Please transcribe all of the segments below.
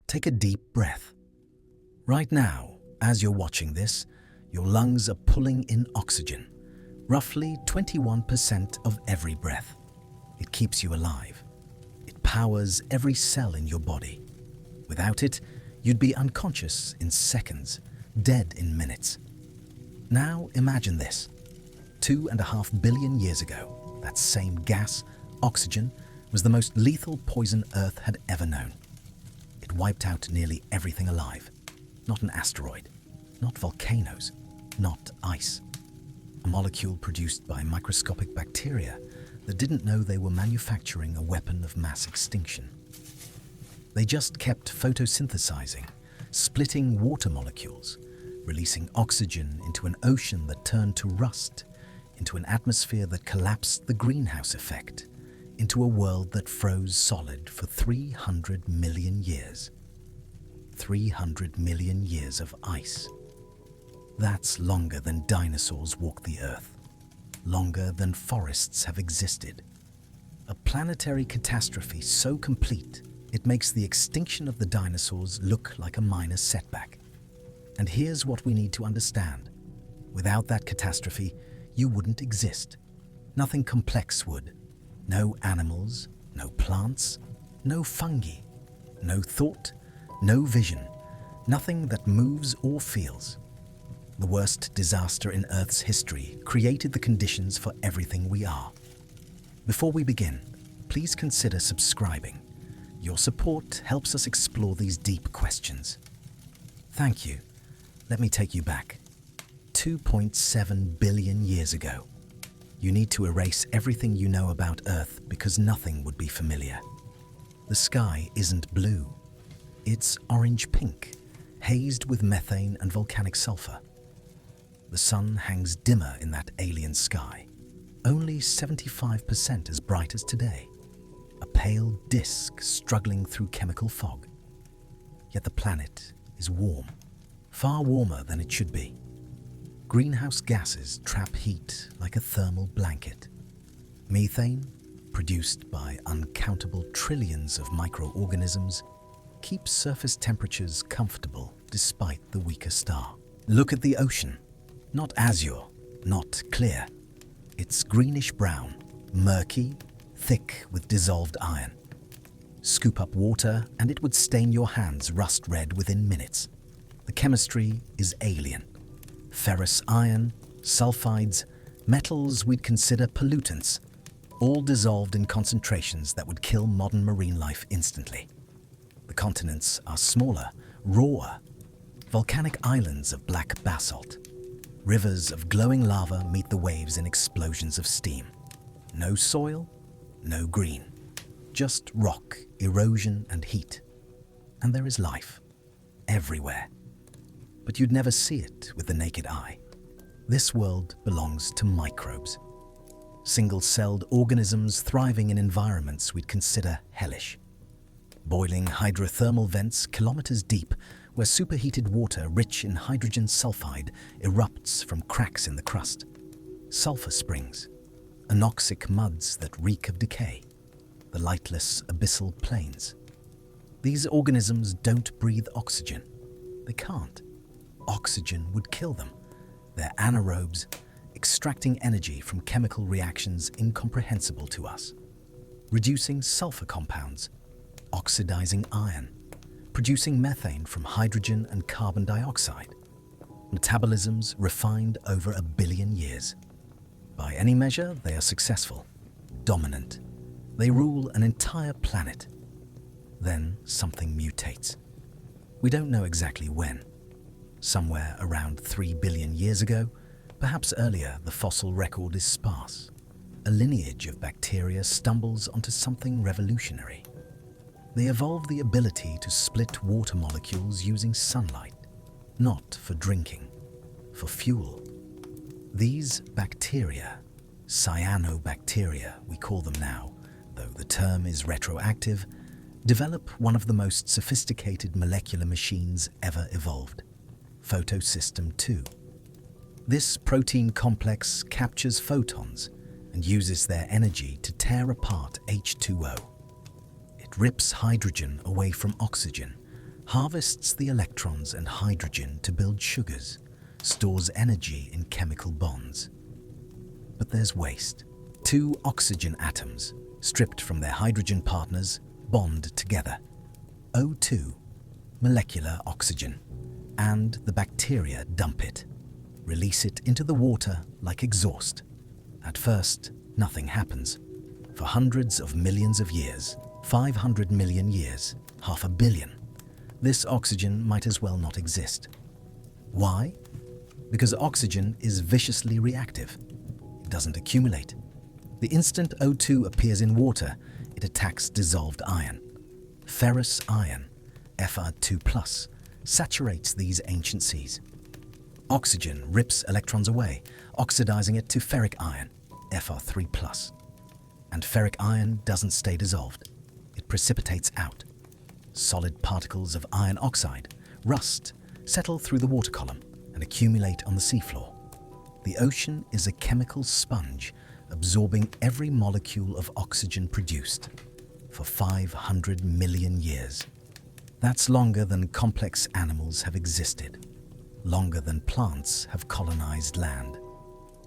Take a deep breath. Right now, as you're watching this, your lungs are pulling in oxygen, roughly 21% of every breath. It keeps you alive. It powers every cell in your body. Without it, you'd be unconscious in seconds, dead in minutes. Now imagine this. 2.5 billion years ago, that same gas, oxygen, was the most lethal poison Earth had ever known. It wiped out nearly everything alive. Not an asteroid, not volcanoes, not ice. A molecule produced by microscopic bacteria that didn't know they were manufacturing a weapon of mass extinction. They just kept photosynthesizing, splitting water molecules, releasing oxygen into an ocean that turned to rust, into an atmosphere that collapsed the greenhouse effect, into a world that froze solid for 300 million years. 300 million years of ice. That's longer than dinosaurs walked the Earth, longer than forests have existed. A planetary catastrophe so complete, it makes the extinction of the dinosaurs look like a minor setback. And here's what we need to understand. Without that catastrophe, you wouldn't exist. Nothing complex would. No animals, no plants, no fungi, no thought, no vision, nothing that moves or feels. The worst disaster in Earth's history created the conditions for everything we are. Before we begin, please consider subscribing. Your support helps us explore these deep questions. Thank you. Let me take you back. 2.7 billion years ago. You need to erase everything you know about Earth because nothing would be familiar. The sky isn't blue. It's orange-pink, hazed with methane and volcanic sulfur. The sun hangs dimmer in that alien sky, only 75% as bright as today. A pale disk struggling through chemical fog. Yet the planet is warm, far warmer than it should be. Greenhouse gases trap heat like a thermal blanket. Methane, produced by uncountable trillions of microorganisms, keeps surface temperatures comfortable despite the weaker star. Look at the ocean. Not azure, not clear. It's greenish-brown, murky, thick with dissolved iron. Scoop up water and it would stain your hands rust red within minutes. The chemistry is alien. Ferrous iron, sulfides, metals we'd consider pollutants, all dissolved in concentrations that would kill modern marine life instantly. The continents are smaller, rawer, volcanic islands of black basalt. Rivers of glowing lava meet the waves in explosions of steam. No soil, no green, just rock, erosion and heat. And there is life, everywhere. But you'd never see it with the naked eye. This world belongs to microbes. Single-celled organisms thriving in environments we'd consider hellish. Boiling hydrothermal vents kilometers deep where superheated water rich in hydrogen sulfide erupts from cracks in the crust. Sulfur springs, anoxic muds that reek of decay. The lightless abyssal plains. These organisms don't breathe oxygen. They can't. Oxygen would kill them. They're anaerobes, extracting energy from chemical reactions incomprehensible to us. Reducing sulfur compounds, oxidizing iron, producing methane from hydrogen and carbon dioxide. Metabolisms refined over 1 billion years. By any measure, they are successful, dominant. They rule an entire planet. Then something mutates. We don't know exactly when. Somewhere around 3 billion years ago, perhaps earlier, the fossil record is sparse. A lineage of bacteria stumbles onto something revolutionary. They evolve the ability to split water molecules using sunlight, not for drinking, for fuel. These bacteria, cyanobacteria we call them now, though the term is retroactive, develop one of the most sophisticated molecular machines ever evolved. Photosystem II. This protein complex captures photons and uses their energy to tear apart H2O. It rips hydrogen away from oxygen, harvests the electrons and hydrogen to build sugars, stores energy in chemical bonds. But there's waste. Two oxygen atoms, stripped from their hydrogen partners, bond together. O2, molecular oxygen, and the bacteria dump it, release it into the water like exhaust. At first, nothing happens. For hundreds of millions of years, 500 million years, 500 million, this oxygen might as well not exist. Why? Because oxygen is viciously reactive. It doesn't accumulate. The instant O2 appears in water, it attacks dissolved iron. Ferrous iron, Fr2+, saturates these ancient seas. Oxygen rips electrons away, oxidizing it to ferric iron, Fr3+. And ferric iron doesn't stay dissolved. It precipitates out. Solid particles of iron oxide, rust, settle through the water column and accumulate on the seafloor. The ocean is a chemical sponge, absorbing every molecule of oxygen produced for 500 million years. That's longer than complex animals have existed, longer than plants have colonized land.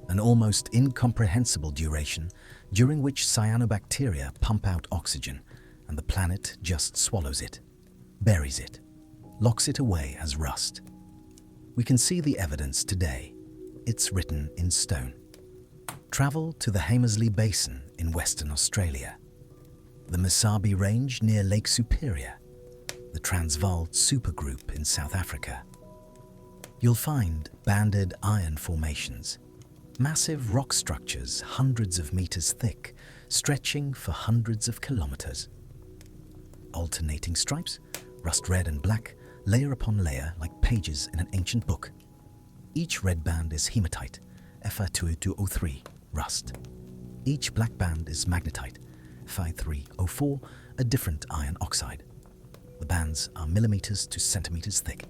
An almost incomprehensible duration during which cyanobacteria pump out oxygen and the planet just swallows it, buries it, locks it away as rust. We can see the evidence today. It's written in stone. Travel to the Hamersley Basin in Western Australia, the Misabi Range near Lake Superior, the Transvaal Supergroup in South Africa. You'll find banded iron formations, massive rock structures hundreds of meters thick, stretching for hundreds of kilometers. Alternating stripes, rust red and black, layer upon layer like pages in an ancient book. Each red band is hematite, Fe2O3, rust. Each black band is magnetite, Fe3O4, a different iron oxide. The bands are millimeters to centimeters thick.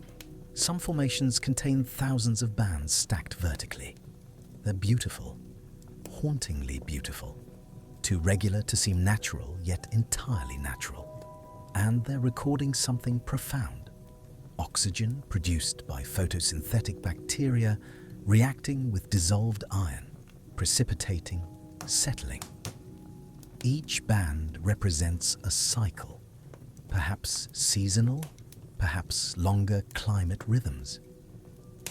Some formations contain thousands of bands stacked vertically. They're beautiful, hauntingly beautiful, too regular to seem natural, yet entirely natural. And they're recording something profound. Oxygen produced by photosynthetic bacteria reacting with dissolved iron, precipitating, settling. Each band represents a cycle, perhaps seasonal, perhaps longer climate rhythms.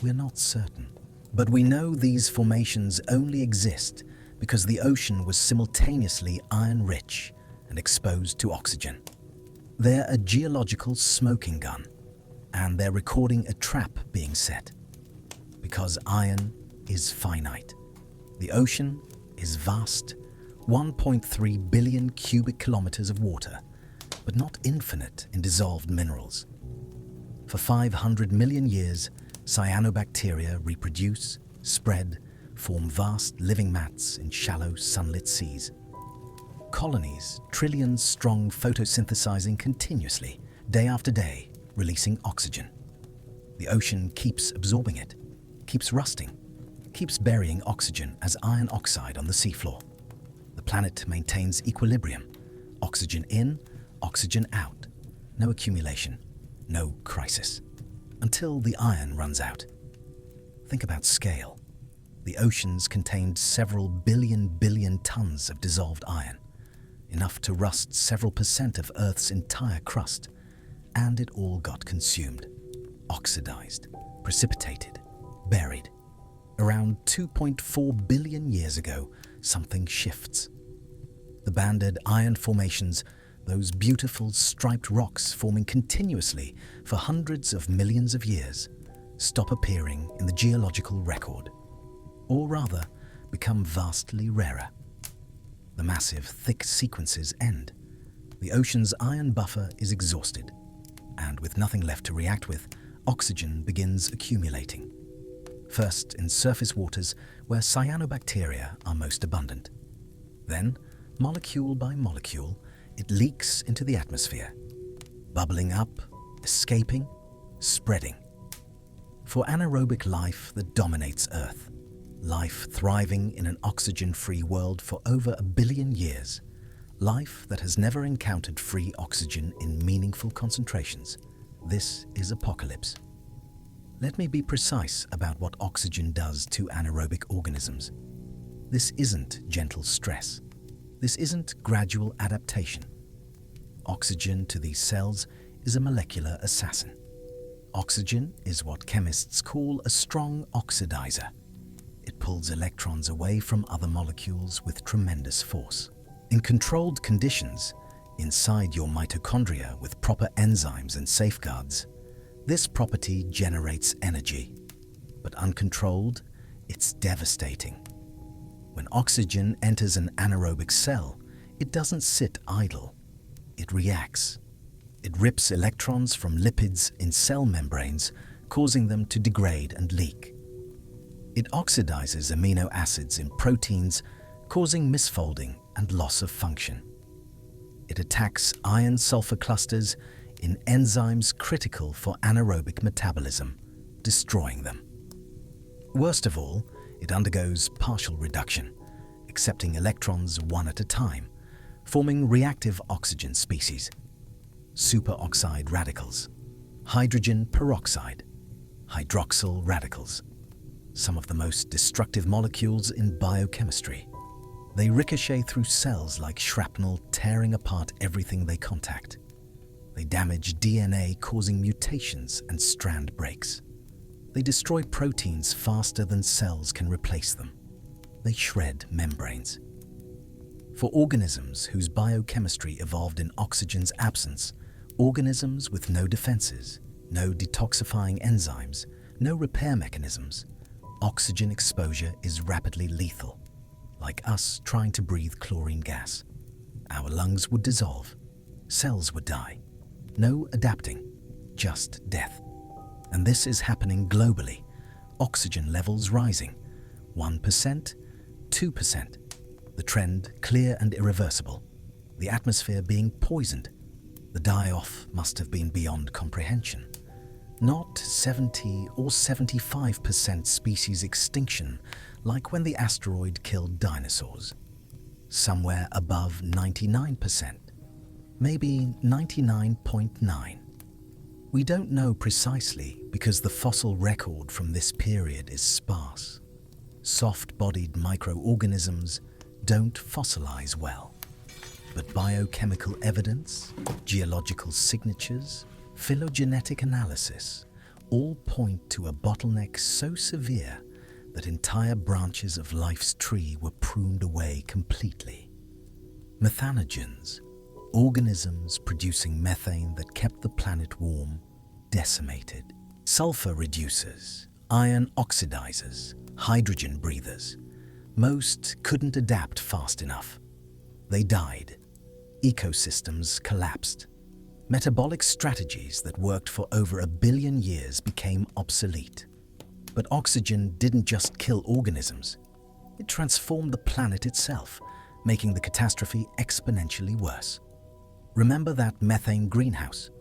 We're not certain, but we know these formations only exist because the ocean was simultaneously iron-rich and exposed to oxygen. They're a geological smoking gun, and they're recording a trap being set. Because iron is finite. The ocean is vast, 1.3 billion cubic kilometers of water, but not infinite in dissolved minerals. For 500 million years, cyanobacteria reproduce, spread, form vast living mats in shallow sunlit seas. Colonies, trillions strong, photosynthesizing continuously, day after day, releasing oxygen. The ocean keeps absorbing it, keeps rusting, keeps burying oxygen as iron oxide on the seafloor. The planet maintains equilibrium, oxygen in, oxygen out, no accumulation, no crisis, until the iron runs out. Think about scale. The oceans contained several billion tons of dissolved iron, enough to rust several % of Earth's entire crust, and it all got consumed, oxidized, precipitated, buried. Around 2.4 billion years ago, something shifts. The banded iron formations, those beautiful striped rocks forming continuously for hundreds of millions of years, stop appearing in the geological record, or rather, become vastly rarer. The massive, thick sequences end. The ocean's iron buffer is exhausted, and with nothing left to react with, oxygen begins accumulating. First in surface waters where cyanobacteria are most abundant. Then, molecule by molecule, it leaks into the atmosphere, bubbling up, escaping, spreading. For anaerobic life that dominates Earth, life thriving in an oxygen-free world for over 1 billion years, life that has never encountered free oxygen in meaningful concentrations, This is apocalypse. Let me be precise about what oxygen does to anaerobic organisms. This isn't gentle stress. This isn't gradual adaptation. Oxygen to these cells is a molecular assassin. Oxygen is what chemists call a strong oxidizer. It pulls electrons away from other molecules with tremendous force. In controlled conditions, inside your mitochondria with proper enzymes and safeguards, this property generates energy. But uncontrolled, it's devastating. When oxygen enters an anaerobic cell, it doesn't sit idle. It reacts. It rips electrons from lipids in cell membranes, causing them to degrade and leak. It oxidizes amino acids in proteins, causing misfolding and loss of function. It attacks iron-sulfur clusters in enzymes critical for anaerobic metabolism, destroying them. Worst of all, it undergoes partial reduction, accepting electrons one at a time, forming reactive oxygen species, superoxide radicals, hydrogen peroxide, hydroxyl radicals, some of the most destructive molecules in biochemistry. They ricochet through cells like shrapnel, tearing apart everything they contact. They damage DNA, causing mutations and strand breaks. They destroy proteins faster than cells can replace them. They shred membranes. For organisms whose biochemistry evolved in oxygen's absence, organisms with no defenses, no detoxifying enzymes, no repair mechanisms, oxygen exposure is rapidly lethal. Like us trying to breathe chlorine gas. Our lungs would dissolve. Cells would die. No adapting, just death. And this is happening globally. Oxygen levels rising. 1%, 2%. The trend clear and irreversible. The atmosphere being poisoned. The die-off must have been beyond comprehension. Not 70 or 75% species extinction like when the asteroid killed dinosaurs. Somewhere above 99%. Maybe 99.9. We don't know precisely because the fossil record from this period is sparse. Soft-bodied microorganisms don't fossilize well. But biochemical evidence, geological signatures, phylogenetic analysis all point to a bottleneck so severe that entire branches of life's tree were pruned away completely. Methanogens, organisms producing methane that kept the planet warm, decimated. Sulfur reducers, iron oxidizers, hydrogen breathers. Most couldn't adapt fast enough. They died. Ecosystems collapsed. Metabolic strategies that worked for over 1 billion years became obsolete. But oxygen didn't just kill organisms. It transformed the planet itself, making the catastrophe exponentially worse. Remember that methane greenhouse?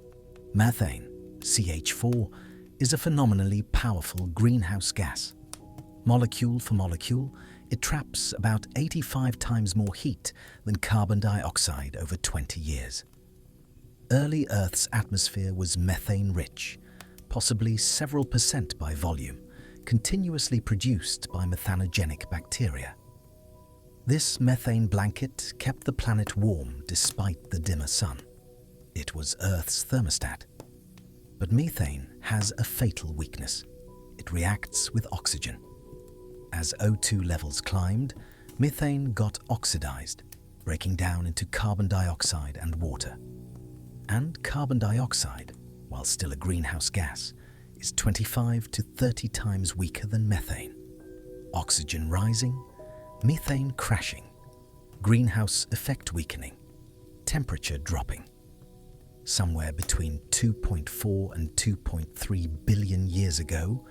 Methane, CH4, is a phenomenally powerful greenhouse gas. Molecule for molecule, it traps about 85 times more heat than carbon dioxide over 20 years. Early Earth's atmosphere was methane-rich, possibly several percent by volume, continuously produced by methanogenic bacteria. This methane blanket kept the planet warm despite the dimmer sun. It was Earth's thermostat. But methane has a fatal weakness. It reacts with oxygen. As O2 levels climbed, methane got oxidized, breaking down into carbon dioxide and water. And carbon dioxide, while still a greenhouse gas, is 25 to 30 times weaker than methane. Oxygen rising, methane crashing, greenhouse effect weakening, temperature dropping. Somewhere between 2.4 and 2.3 billion years ago,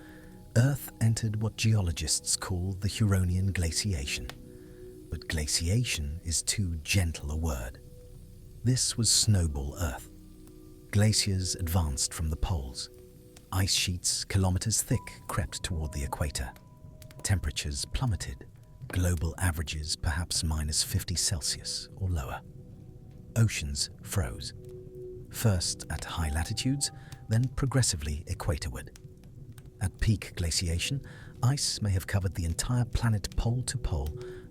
Earth entered what geologists call the Huronian glaciation. But glaciation is too gentle a word. This was Snowball Earth. Glaciers advanced from the poles. Ice sheets kilometers thick crept toward the equator. Temperatures plummeted, global averages perhaps minus 50 Celsius or lower. Oceans froze. First at high latitudes, then progressively equatorward. At peak glaciation, ice may have covered the entire planet pole to pole,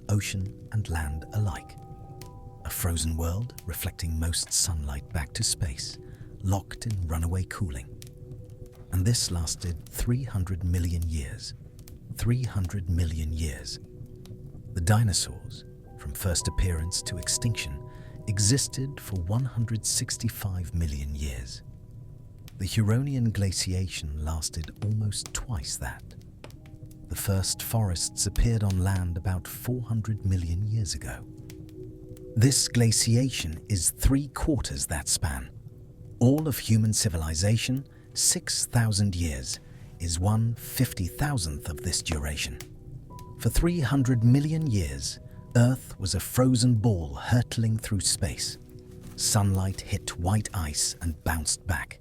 ocean and land alike. A frozen world reflecting most sunlight back to space, locked in runaway cooling. And this lasted 300 million years. 300 million years. The dinosaurs, from first appearance to extinction, existed for 165 million years. The Huronian glaciation lasted almost twice that. The first forests appeared on land about 400 million years ago. This glaciation is 3/4 that span. All of human civilization, 6,000 years, is 1/50,000th of this duration. For 300 million years, Earth was a frozen ball hurtling through space. Sunlight hit white ice and bounced back.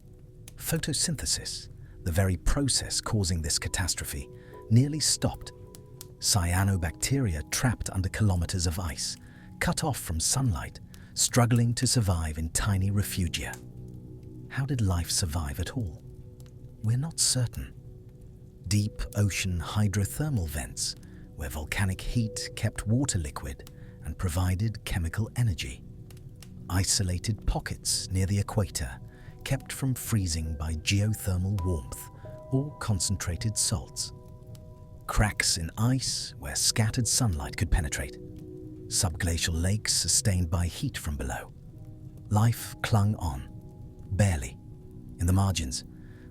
Photosynthesis, the very process causing this catastrophe, nearly stopped. Cyanobacteria trapped under kilometers of ice, cut off from sunlight, struggling to survive in tiny refugia. How did life survive at all? We're not certain. Deep ocean hydrothermal vents, where volcanic heat kept water liquid and provided chemical energy. Isolated pockets near the equator, kept from freezing by geothermal warmth or concentrated salts. Cracks in ice where scattered sunlight could penetrate. Subglacial lakes sustained by heat from below. Life clung on, barely, in the margins,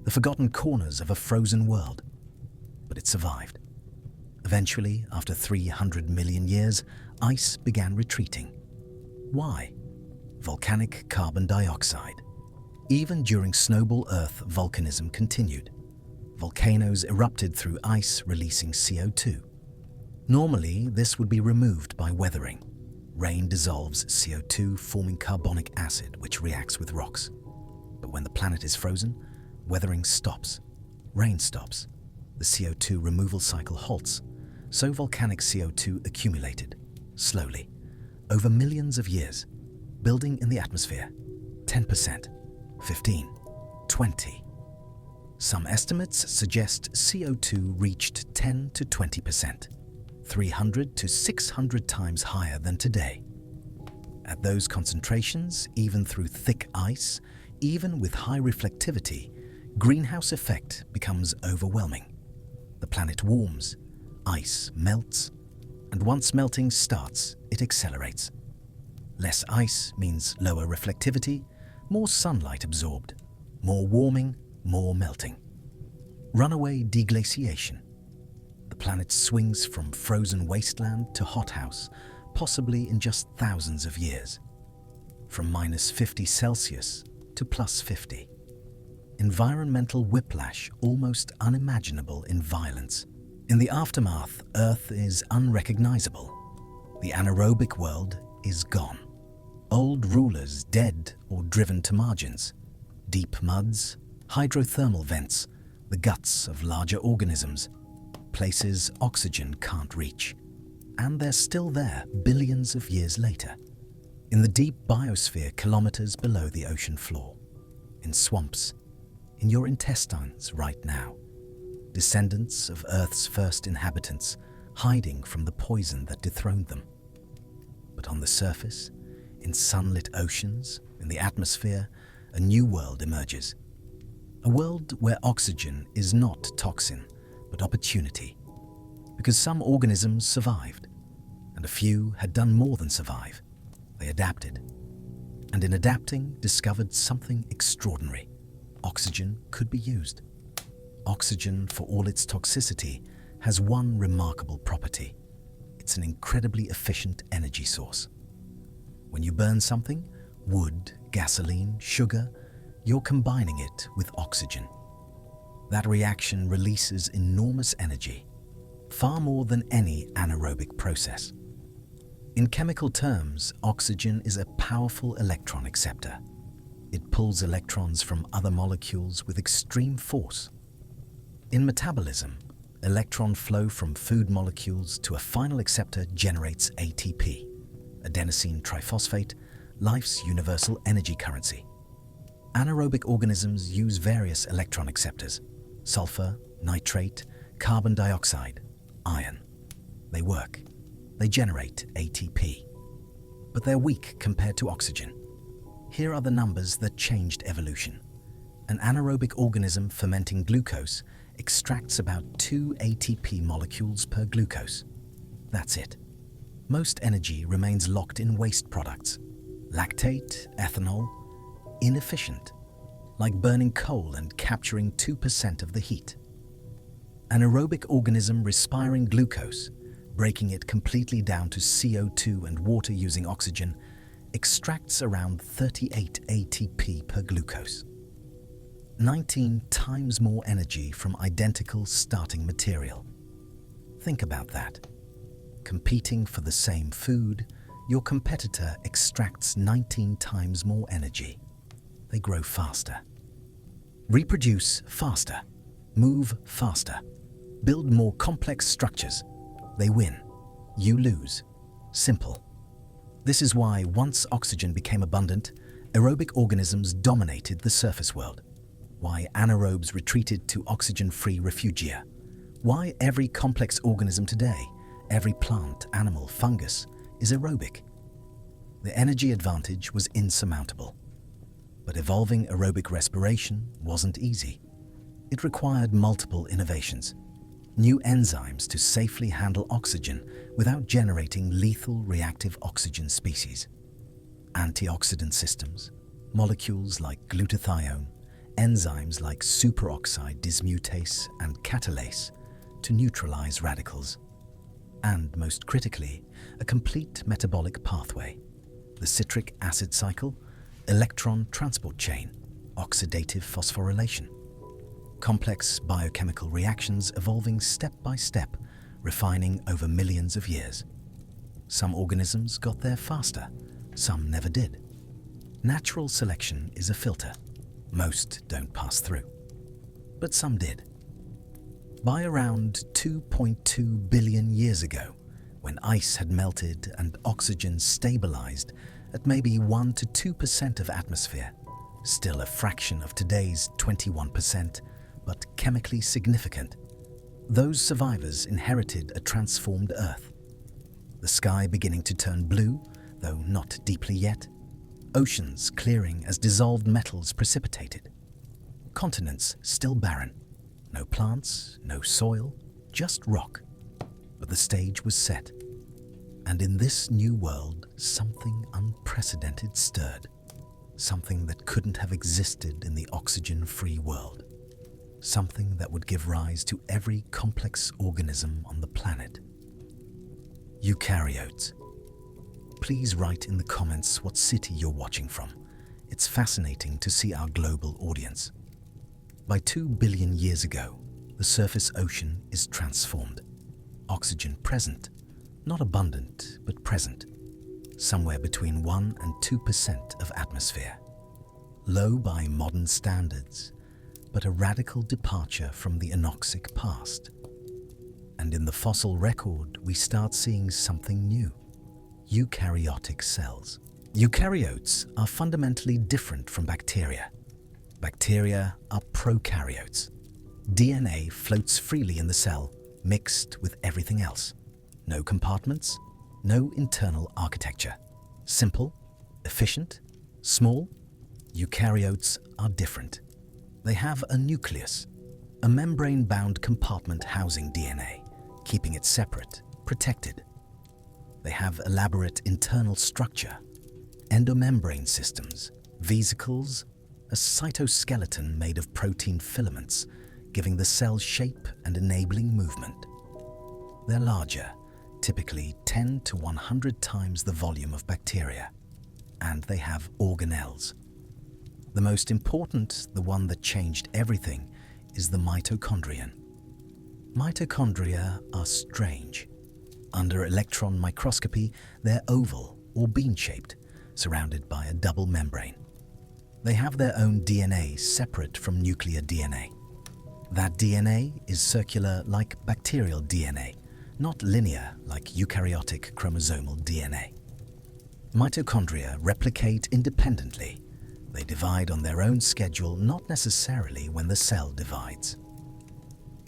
the forgotten corners of a frozen world. But it survived. Eventually, after 300 million years, ice began retreating. Why? Volcanic carbon dioxide. Even during Snowball Earth, volcanism continued. Volcanoes erupted through ice, releasing CO2. Normally, this would be removed by weathering. Rain dissolves CO2, forming carbonic acid, which reacts with rocks. But when the planet is frozen, weathering stops. Rain stops. The CO2 removal cycle halts. So volcanic CO2 accumulated, slowly, over millions of years, building in the atmosphere. 10%, 15, 20. Some estimates suggest CO2 reached 10 to 20%, 300 to 600 times higher than today. At those concentrations, even through thick ice, even with high reflectivity, greenhouse effect becomes overwhelming. The planet warms, ice melts, and once melting starts, it accelerates. Less ice means lower reflectivity, more sunlight absorbed, more warming, more melting. Runaway deglaciation. The planet swings from frozen wasteland to hothouse, possibly in just thousands of years. From -50 Celsius to +50. Environmental whiplash almost unimaginable in violence. In the aftermath, Earth is unrecognizable. The anaerobic world is gone. Old rulers dead or driven to margins. Deep muds, hydrothermal vents, the guts of larger organisms, places oxygen can't reach. And they're still there billions of years later. In the deep biosphere kilometers below the ocean floor. In swamps. In your intestines right now. Descendants of Earth's first inhabitants, hiding from the poison that dethroned them. But on the surface, in sunlit oceans, in the atmosphere, a new world emerges. A world where oxygen is not toxin, but opportunity. Because some organisms survived, and a few had done more than survive. They adapted. And in adapting, discovered something extraordinary. Oxygen could be used. Oxygen, for all its toxicity, has one remarkable property. It's an incredibly efficient energy source. When you burn something, wood, gasoline, sugar, you're combining it with oxygen. That reaction releases enormous energy, far more than any anaerobic process. In chemical terms, oxygen is a powerful electron acceptor. It pulls electrons from other molecules with extreme force. In metabolism, electron flow from food molecules to a final acceptor generates ATP, adenosine triphosphate, life's universal energy currency. Anaerobic organisms use various electron acceptors: sulfur, nitrate, carbon dioxide, iron. They work. They generate ATP. But they're weak compared to oxygen. Here are the numbers that changed evolution. An anaerobic organism fermenting glucose extracts about 2 ATP molecules per glucose. That's it. Most energy remains locked in waste products. Lactate, ethanol, inefficient, like burning coal and capturing 2% of the heat. An aerobic organism respiring glucose, breaking it completely down to CO2 and water using oxygen, extracts around 38 ATP per glucose. 19 times more energy from identical starting material. Think about that. Competing for the same food, your competitor extracts 19 times more energy. They grow faster. Reproduce faster. Move faster. Build more complex structures. They win. You lose. Simple. This is why once oxygen became abundant, aerobic organisms dominated the surface world. Why anaerobes retreated to oxygen-free refugia. Why every complex organism today, every plant, animal, fungus, is aerobic. The energy advantage was insurmountable. But evolving aerobic respiration wasn't easy. It required multiple innovations. New enzymes to safely handle oxygen without generating lethal reactive oxygen species. Antioxidant systems, molecules like glutathione, enzymes like superoxide dismutase and catalase to neutralize radicals. And most critically, a complete metabolic pathway. The citric acid cycle, electron transport chain, oxidative phosphorylation. Complex biochemical reactions evolving step by step, refining over millions of years. Some organisms got there faster, some never did. Natural selection is a filter. Most don't pass through, but some did. By around 2.2 billion years ago, when ice had melted and oxygen stabilized at maybe 1 to 2% of atmosphere, still a fraction of today's 21%, but chemically significant, those survivors inherited a transformed Earth. The sky beginning to turn blue, though not deeply yet. Oceans clearing as dissolved metals precipitated. Continents still barren. No plants, no soil, just rock. But the stage was set. And in this new world, something unprecedented stirred. Something that couldn't have existed in the oxygen-free world. Something that would give rise to every complex organism on the planet. Eukaryotes. Please write in the comments what city you're watching from. It's fascinating to see our global audience. By 2 billion years ago, the surface ocean is transformed. Oxygen present, not abundant, but present. Somewhere between 1 and 2% of atmosphere. Low by modern standards, but a radical departure from the anoxic past. And in the fossil record, we start seeing something new. Eukaryotic cells. Eukaryotes are fundamentally different from bacteria. Bacteria are prokaryotes. DNA floats freely in the cell, mixed with everything else. No compartments, no internal architecture. Simple, efficient, small. Eukaryotes are different. They have a nucleus, a membrane-bound compartment housing DNA, keeping it separate, protected. They have elaborate internal structure, endomembrane systems, vesicles, a cytoskeleton made of protein filaments, giving the cell shape and enabling movement. They're larger, typically 10 to 100 times the volume of bacteria, and they have organelles. The most important, the one that changed everything, is the mitochondrion. Mitochondria are strange. Under electron microscopy, they're oval or bean-shaped, surrounded by a double membrane. They have their own DNA separate from nuclear DNA. That DNA is circular like bacterial DNA, not linear like eukaryotic chromosomal DNA. Mitochondria replicate independently, They divide on their own schedule, not necessarily when the cell divides.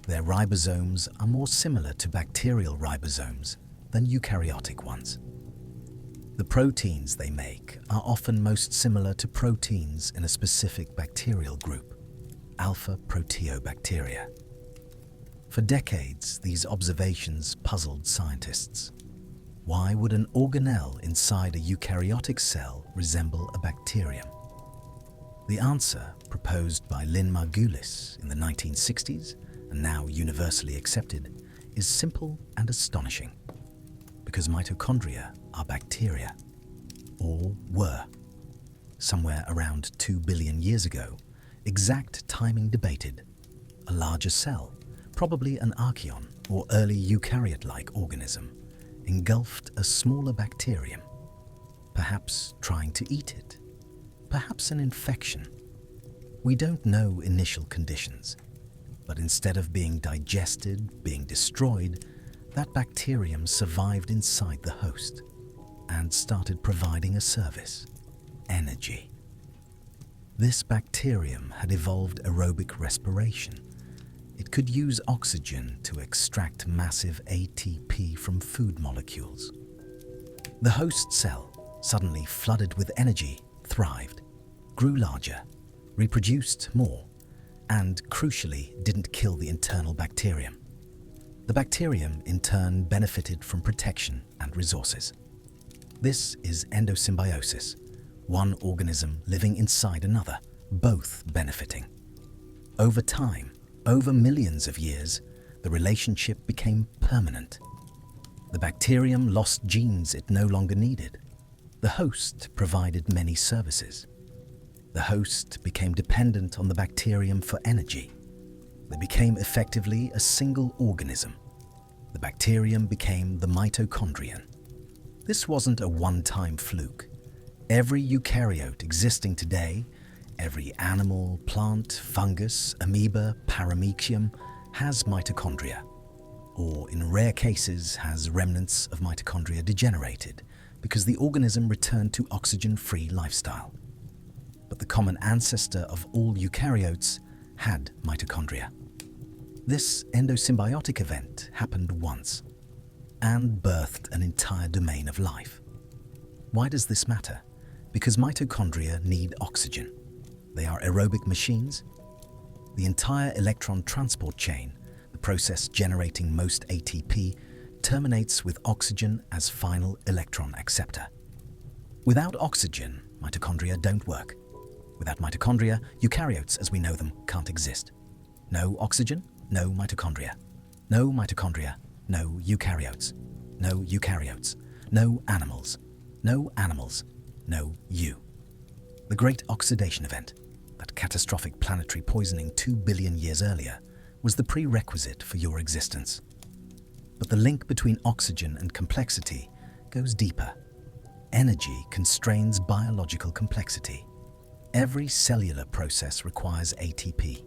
Their ribosomes are more similar to bacterial ribosomes than eukaryotic ones. The proteins they make are often most similar to proteins in a specific bacterial group, alpha proteobacteria. For decades, these observations puzzled scientists. Why would an organelle inside a eukaryotic cell resemble a bacterium? The answer, proposed by Lynn Margulis in the 1960s and now universally accepted, is simple and astonishing. Because mitochondria are bacteria, or were. Somewhere around 2 billion years ago, exact timing debated, a larger cell, probably an archaeon or early eukaryote-like organism, engulfed a smaller bacterium, perhaps trying to eat it, perhaps an infection. We don't know initial conditions, but instead of being digested, being destroyed, that bacterium survived inside the host and started providing a service: energy. This bacterium had evolved aerobic respiration. It could use oxygen to extract massive ATP from food molecules. The host cell, suddenly flooded with energy, thrived, grew larger, reproduced more, and, crucially, didn't kill the internal bacterium. The bacterium, in turn, benefited from protection and resources. This is endosymbiosis, one organism living inside another, both benefiting. Over time, over millions of years, the relationship became permanent. The bacterium lost genes it no longer needed. The host provided many services. The host became dependent on the bacterium for energy. They became effectively a single organism. The bacterium became the mitochondrion. This wasn't a one-time fluke. Every eukaryote existing today, every animal, plant, fungus, amoeba, paramecium, has mitochondria, or in rare cases has remnants of mitochondria degenerated because the organism returned to oxygen-free lifestyle. But the common ancestor of all eukaryotes had mitochondria. This endosymbiotic event happened once and birthed an entire domain of life. Why does this matter? Because mitochondria need oxygen. They are aerobic machines. The entire electron transport chain, the process generating most ATP, terminates with oxygen as final electron acceptor. Without oxygen, mitochondria don't work. Without mitochondria, eukaryotes as we know them can't exist. No oxygen, no mitochondria. No mitochondria, no eukaryotes. No eukaryotes, no animals. No animals, no you. The Great Oxidation Event, that catastrophic planetary poisoning 2 billion years earlier, was the prerequisite for your existence. But the link between oxygen and complexity goes deeper. Energy constrains biological complexity. Every cellular process requires ATP.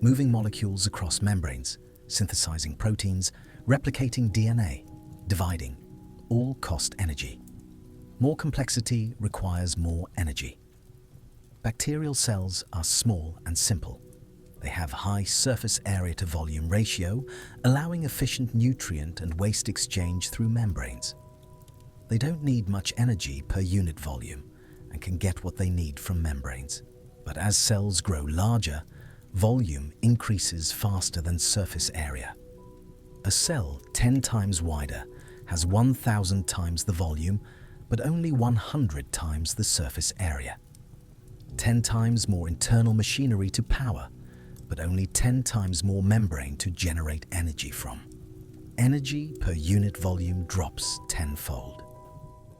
Moving molecules across membranes, synthesizing proteins, replicating DNA, dividing, all cost energy. More complexity requires more energy. Bacterial cells are small and simple. They have high surface area to volume ratio, allowing efficient nutrient and waste exchange through membranes. They don't need much energy per unit volume and can get what they need from membranes. But as cells grow larger, volume increases faster than surface area. A cell 10 times wider has 1,000 times the volume, but only 100 times the surface area. 10 times more internal machinery to power, but only 10 times more membrane to generate energy from. Energy per unit volume drops tenfold.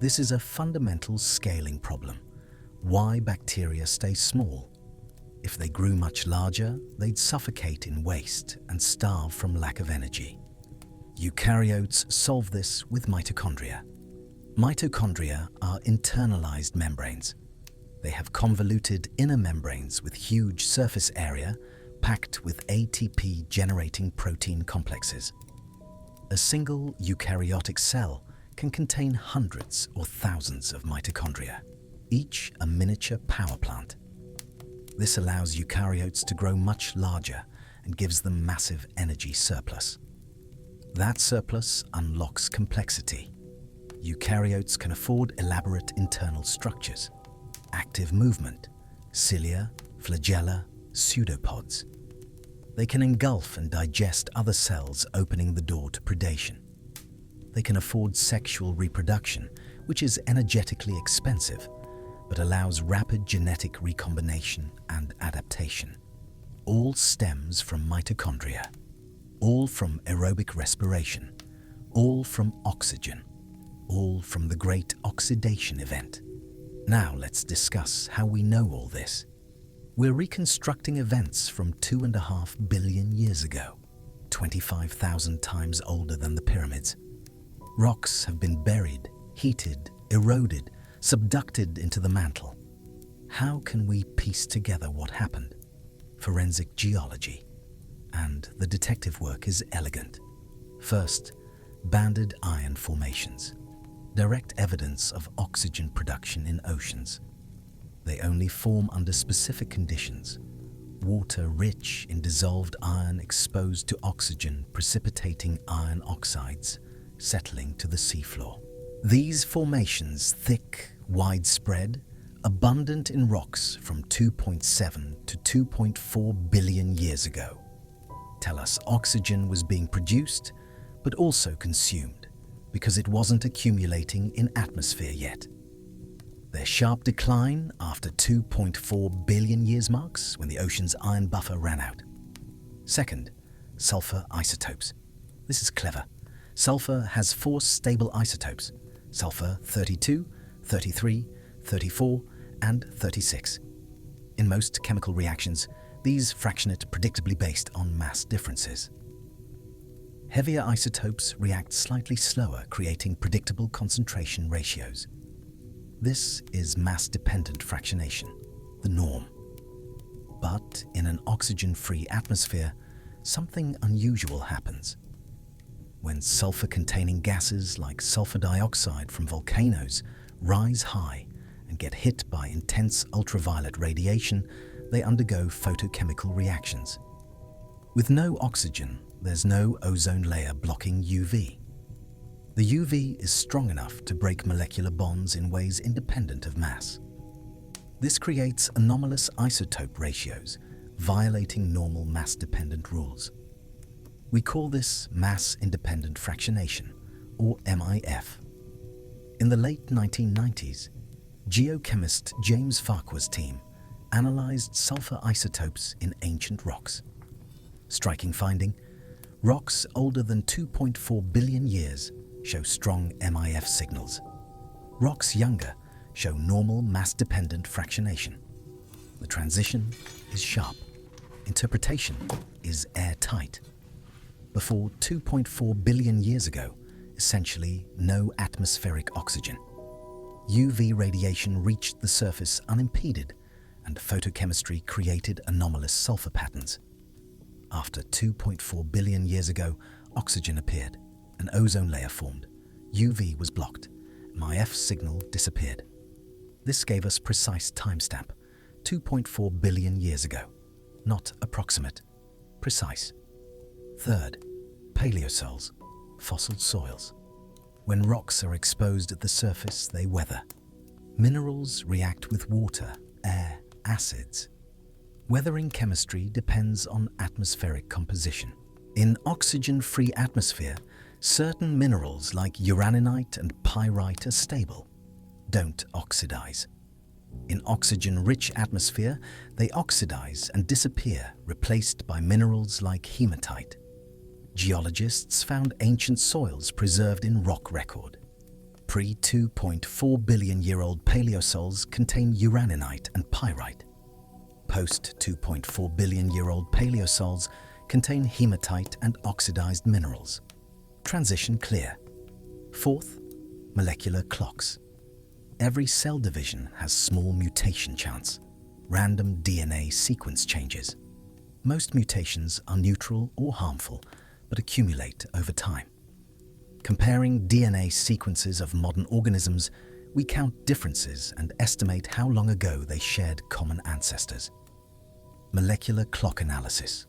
This is a fundamental scaling problem. Why bacteria stay small? If they grew much larger, they'd suffocate in waste and starve from lack of energy. Eukaryotes solve this with mitochondria. Mitochondria are internalized membranes. They have convoluted inner membranes with huge surface area packed with ATP-generating protein complexes. A single eukaryotic cell can contain hundreds or thousands of mitochondria. each a miniature power plant. This allows eukaryotes to grow much larger and gives them massive energy surplus. That surplus unlocks complexity. Eukaryotes can afford elaborate internal structures, active movement, cilia, flagella, pseudopods. They can engulf and digest other cells, opening the door to predation. They can afford sexual reproduction, which is energetically expensive, but allows rapid genetic recombination and adaptation. All stems from mitochondria, all from aerobic respiration, all from oxygen, all from the great oxidation event. Now let's discuss how we know all this. We're reconstructing events from 2.5 billion years ago, 25,000 times older than the pyramids. Rocks have been buried, heated, eroded, subducted into the mantle. How can we piece together what happened? Forensic geology. And the detective work is elegant. First, banded iron formations. Direct evidence of oxygen production in oceans. They only form under specific conditions. Water rich in dissolved iron exposed to oxygen, precipitating iron oxides, settling to the seafloor. These formations, thick, widespread, abundant in rocks from 2.7 to 2.4 billion years ago, tell us oxygen was being produced, but also consumed, because it wasn't accumulating in atmosphere yet. Their sharp decline after 2.4 billion years marks when the ocean's iron buffer ran out. Second, sulfur isotopes. This is clever. Sulfur has 4 stable isotopes: sulfur 32, 33, 34, and 36. In most chemical reactions, these fractionate predictably based on mass differences. Heavier isotopes react slightly slower, creating predictable concentration ratios. This is mass-dependent fractionation, the norm. But in an oxygen-free atmosphere, something unusual happens. When sulfur-containing gases like sulfur dioxide from volcanoes rise high and get hit by intense ultraviolet radiation, they undergo photochemical reactions. With no oxygen, there's no ozone layer blocking UV. The UV is strong enough to break molecular bonds in ways independent of mass. This creates anomalous isotope ratios, violating normal mass-dependent rules. We call this mass-independent fractionation, or MIF. In the late 1990s, geochemist James Farquhar's team analyzed sulfur isotopes in ancient rocks. Striking finding: rocks older than 2.4 billion years show strong MIF signals. Rocks younger show normal mass-dependent fractionation. The transition is sharp. Interpretation is airtight. Before 2.4 billion years ago, essentially no atmospheric oxygen. UV radiation reached the surface unimpeded, and photochemistry created anomalous sulfur patterns. After 2.4 billion years ago, oxygen appeared, an ozone layer formed, UV was blocked, MIF signal disappeared. This gave us precise timestamp, 2.4 billion years ago. Not approximate, precise. Third, paleosols, fossil soils. When rocks are exposed at the surface, they weather. Minerals react with water, air, acids. Weathering chemistry depends on atmospheric composition. In oxygen-free atmosphere, certain minerals like uraninite and pyrite are stable, don't oxidize. In oxygen-rich atmosphere, they oxidize and disappear, replaced by minerals like hematite. Geologists found ancient soils preserved in rock record. Pre-2.4 billion year old paleosols contain uraninite and pyrite. Post-2.4 billion year old paleosols contain hematite and oxidized minerals. Transition clear. Fourth, molecular clocks. Every cell division has small mutation chance, random DNA sequence changes. Most mutations are neutral or harmful, but accumulate over time. Comparing DNA sequences of modern organisms, we count differences and estimate how long ago they shared common ancestors. Molecular clock analysis.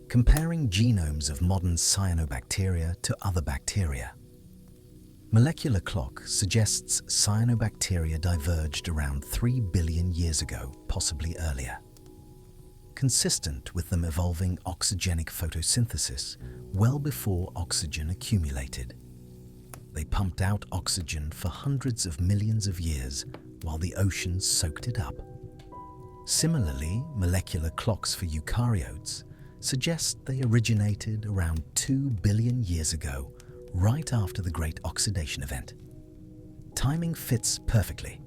Comparing genomes of modern cyanobacteria to other bacteria. Molecular clock suggests cyanobacteria diverged around 3 billion years ago, possibly earlier. Consistent with them evolving oxygenic photosynthesis well before oxygen accumulated. They pumped out oxygen for hundreds of millions of years while the oceans soaked it up. Similarly, molecular clocks for eukaryotes suggest they originated around 2 billion years ago, right after the Great Oxidation Event. Timing fits perfectly.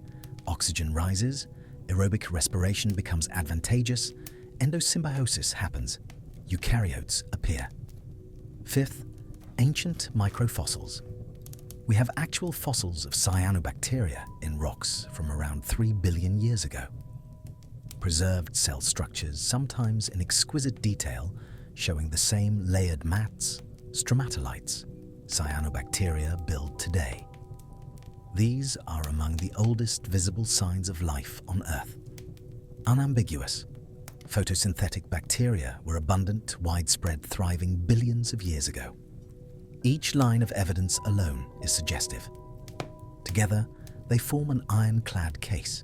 Oxygen rises, aerobic respiration becomes advantageous, endosymbiosis happens, eukaryotes appear. Fifth, ancient microfossils. We have actual fossils of cyanobacteria in rocks from around 3 billion years ago. Preserved cell structures, sometimes in exquisite detail, showing the same layered mats, stromatolites, cyanobacteria build today. These are among the oldest visible signs of life on Earth. Unambiguous. Photosynthetic bacteria were abundant, widespread, thriving billions of years ago. Each line of evidence alone is suggestive. Together, they form an ironclad case.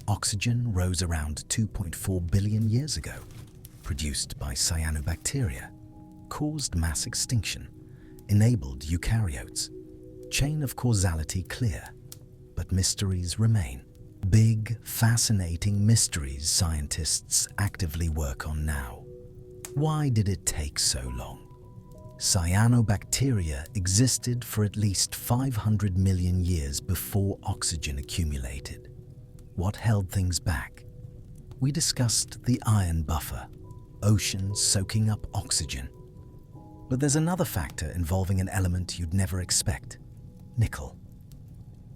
Oxygen rose around 2.4 billion years ago, produced by cyanobacteria, caused mass extinction, enabled eukaryotes. Chain of causality clear, but mysteries remain. Big, fascinating mysteries scientists actively work on now. Why did it take so long? Cyanobacteria existed for at least 500 million years before oxygen accumulated. What held things back? We discussed the iron buffer, oceans soaking up oxygen. But there's another factor involving an element you'd never expect: nickel.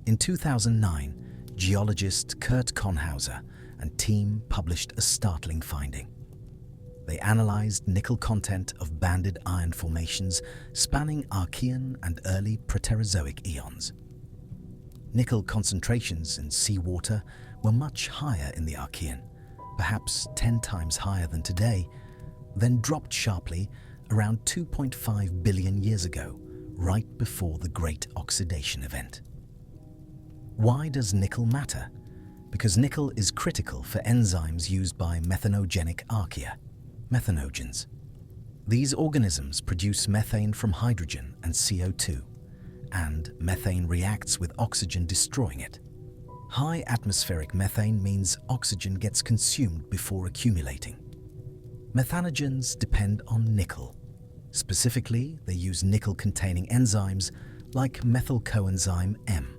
In 2009, geologist Kurt Konhauser and team published a startling finding. They analyzed nickel content of banded iron formations spanning Archean and early Proterozoic eons. Nickel concentrations in seawater were much higher in the Archean, perhaps 10 times higher than today, then dropped sharply around 2.5 billion years ago, right before the Great Oxidation Event. Why does nickel matter? Because nickel is critical for enzymes used by methanogenic archaea, methanogens. These organisms produce methane from hydrogen and CO2, and methane reacts with oxygen, destroying it. High atmospheric methane means oxygen gets consumed before accumulating. Methanogens depend on nickel. Specifically, they use nickel-containing enzymes like methyl coenzyme M,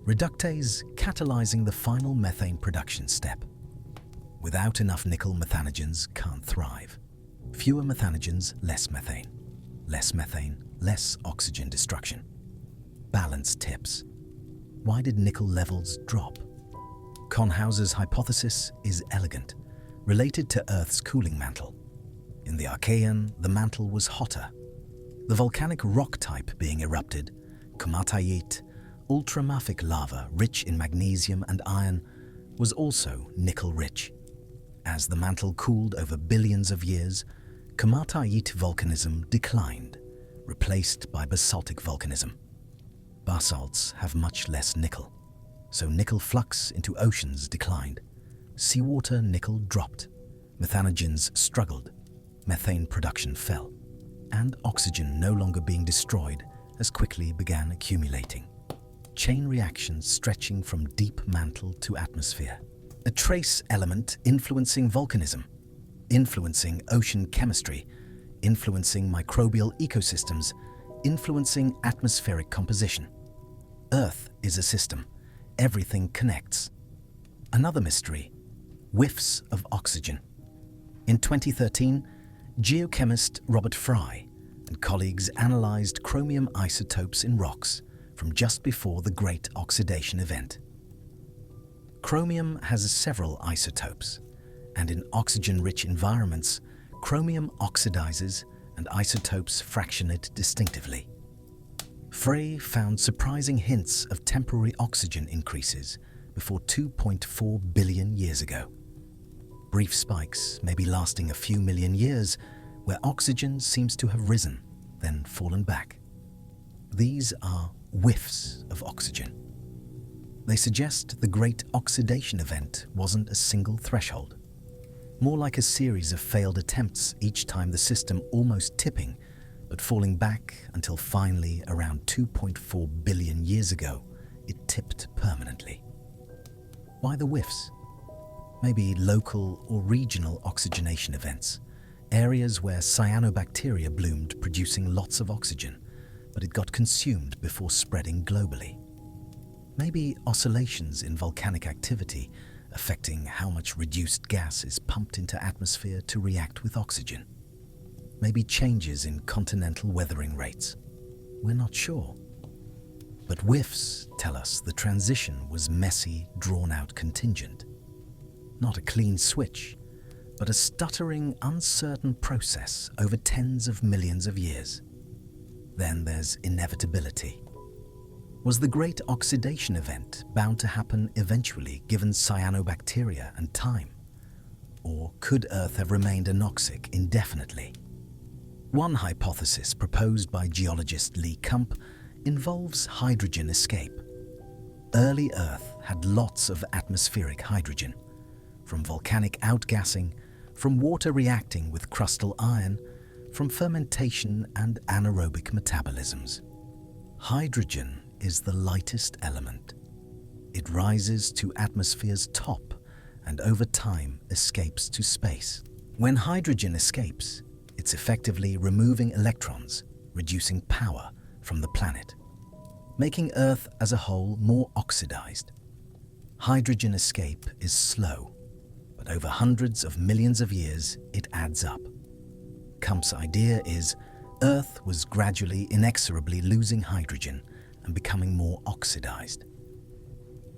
reductase catalyzing the final methane production step. Without enough nickel, methanogens can't thrive. Fewer methanogens, less methane. Less methane, less oxygen destruction. Balance tips. Why did nickel levels drop? Konhauser's hypothesis is elegant, related to Earth's cooling mantle. In the Archean, the mantle was hotter. The volcanic rock type being erupted, komatite, ultramafic lava rich in magnesium and iron, was also nickel-rich. As the mantle cooled over billions of years, komatite volcanism declined, replaced by basaltic volcanism. Basalts have much less nickel, so nickel flux into oceans declined. Seawater nickel dropped, methanogens struggled, methane production fell, and oxygen no longer being destroyed as quickly began accumulating. Chain reactions stretching from deep mantle to atmosphere. A trace element influencing volcanism, influencing ocean chemistry, influencing microbial ecosystems, influencing atmospheric composition. Earth is a system. Everything connects. Another mystery: whiffs of oxygen. In 2013, geochemist Robert Fry and colleagues analyzed chromium isotopes in rocks from just before the Great Oxidation Event. Chromium has several isotopes, and in oxygen-rich environments, chromium oxidizes and isotopes fractionate distinctively. Frey found surprising hints of temporary oxygen increases before 2.4 billion years ago. Brief spikes, maybe lasting a few million years, where oxygen seems to have risen, then fallen back. These are whiffs of oxygen. They suggest the Great Oxidation Event wasn't a single threshold, more like a series of failed attempts, each time the system almost tipping, but falling back until finally, around 2.4 billion years ago, it tipped permanently. Why the whiffs? Maybe local or regional oxygenation events, areas where cyanobacteria bloomed producing lots of oxygen, but it got consumed before spreading globally. Maybe oscillations in volcanic activity affecting how much reduced gas is pumped into atmosphere to react with oxygen. Maybe changes in continental weathering rates. We're not sure. But whiffs tell us the transition was messy, drawn-out contingent. Not a clean switch, but a stuttering, uncertain process over tens of millions of years. Then there's inevitability. Was the Great Oxidation Event bound to happen eventually given cyanobacteria and time? Or could Earth have remained anoxic indefinitely? One hypothesis proposed by geologist Lee Kump involves hydrogen escape. Early Earth had lots of atmospheric hydrogen, from volcanic outgassing, from water reacting with crustal iron, from fermentation and anaerobic metabolisms. Hydrogen is the lightest element. It rises to atmosphere's top and over time escapes to space. When hydrogen escapes, it's effectively removing electrons, reducing power from the planet, making Earth as a whole more oxidized. Hydrogen escape is slow, but over hundreds of millions of years it adds up. Kump's idea is Earth was gradually, inexorably losing hydrogen and becoming more oxidized.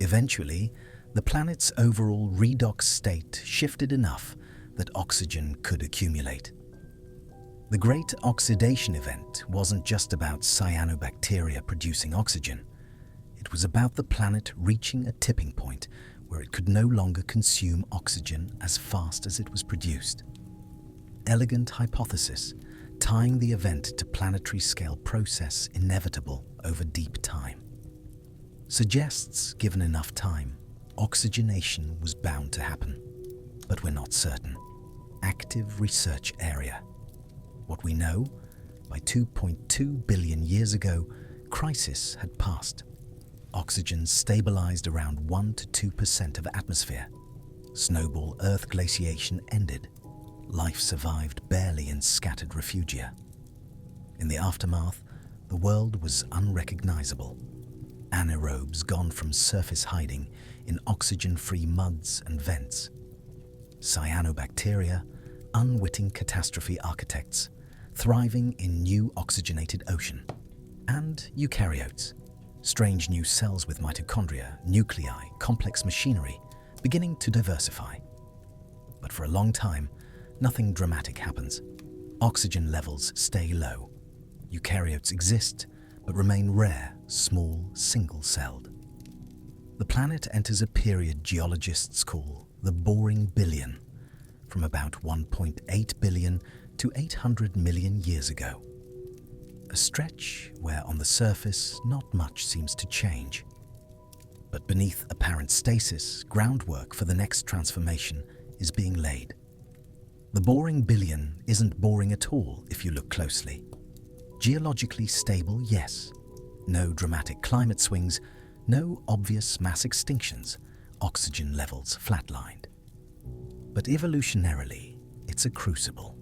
Eventually, the planet's overall redox state shifted enough that oxygen could accumulate. The Great Oxidation Event wasn't just about cyanobacteria producing oxygen. It was about the planet reaching a tipping point where it could no longer consume oxygen as fast as it was produced. Elegant hypothesis, tying the event to planetary scale process inevitable over deep time. Suggests, given enough time, oxygenation was bound to happen, but we're not certain. Active research area. What we know, by 2.2 billion years ago, crisis had passed. Oxygen stabilized around 1 to 2% of atmosphere. Snowball Earth glaciation ended. Life survived barely in scattered refugia. In the aftermath, the world was unrecognizable. Anaerobes gone from surface hiding in oxygen-free muds and vents. Cyanobacteria, unwitting catastrophe architects, thriving in new oxygenated ocean. And eukaryotes, strange new cells with mitochondria, nuclei, complex machinery, beginning to diversify. But for a long time, nothing dramatic happens. Oxygen levels stay low. Eukaryotes exist, but remain rare, small, single-celled. The planet enters a period geologists call the Boring Billion, from about 1.8 billion to 800 million years ago. A stretch where on the surface not much seems to change. But beneath apparent stasis, groundwork for the next transformation is being laid. The Boring Billion isn't boring at all if you look closely. Geologically stable, yes. No dramatic climate swings, no obvious mass extinctions, oxygen levels flatlined. But evolutionarily, it's a crucible.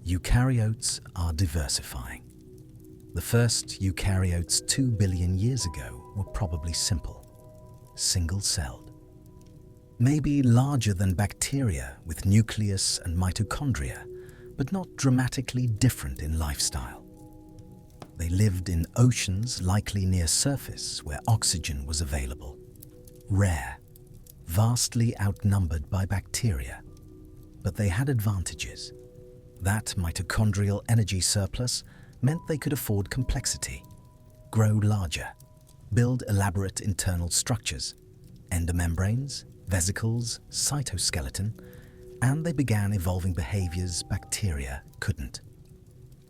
Eukaryotes are diversifying. The first eukaryotes 2 billion years ago were probably simple, single-celled. Maybe larger than bacteria with nucleus and mitochondria, but not dramatically different in lifestyle. They lived in oceans likely near surface where oxygen was available. Rare, vastly outnumbered by bacteria. But they had advantages. That mitochondrial energy surplus meant they could afford complexity. grow larger, build elaborate internal structures, endomembranes, vesicles, cytoskeleton, and they began evolving behaviors bacteria couldn't.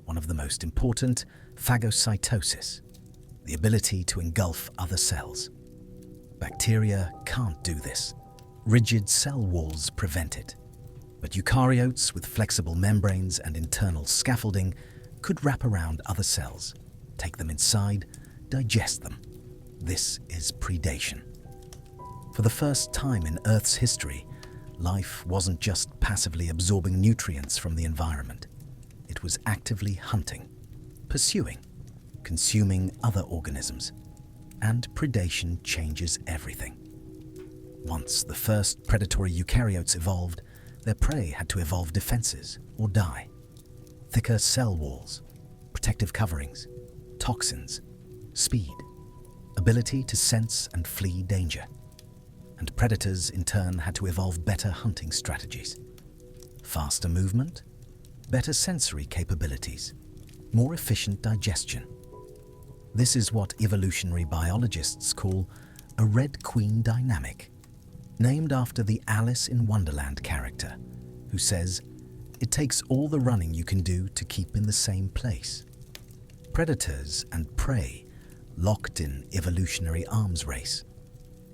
One of the most important, phagocytosis, the ability to engulf other cells. Bacteria can't do this. Rigid cell walls prevent it. But eukaryotes with flexible membranes and internal scaffolding could wrap around other cells, take them inside, digest them. This is predation. For the first time in Earth's history, life wasn't just passively absorbing nutrients from the environment. It was actively hunting, pursuing, consuming other organisms. And predation changes everything. Once the first predatory eukaryotes evolved, their prey had to evolve defenses or die. Thicker cell walls, protective coverings, toxins, speed, ability to sense and flee danger. And predators, in turn, had to evolve better hunting strategies. Faster movement, better sensory capabilities, more efficient digestion. This is what evolutionary biologists call a Red Queen dynamic, named after the Alice in Wonderland character, who says, "It takes all the running you can do to keep in the same place." Predators and prey locked in evolutionary arms race.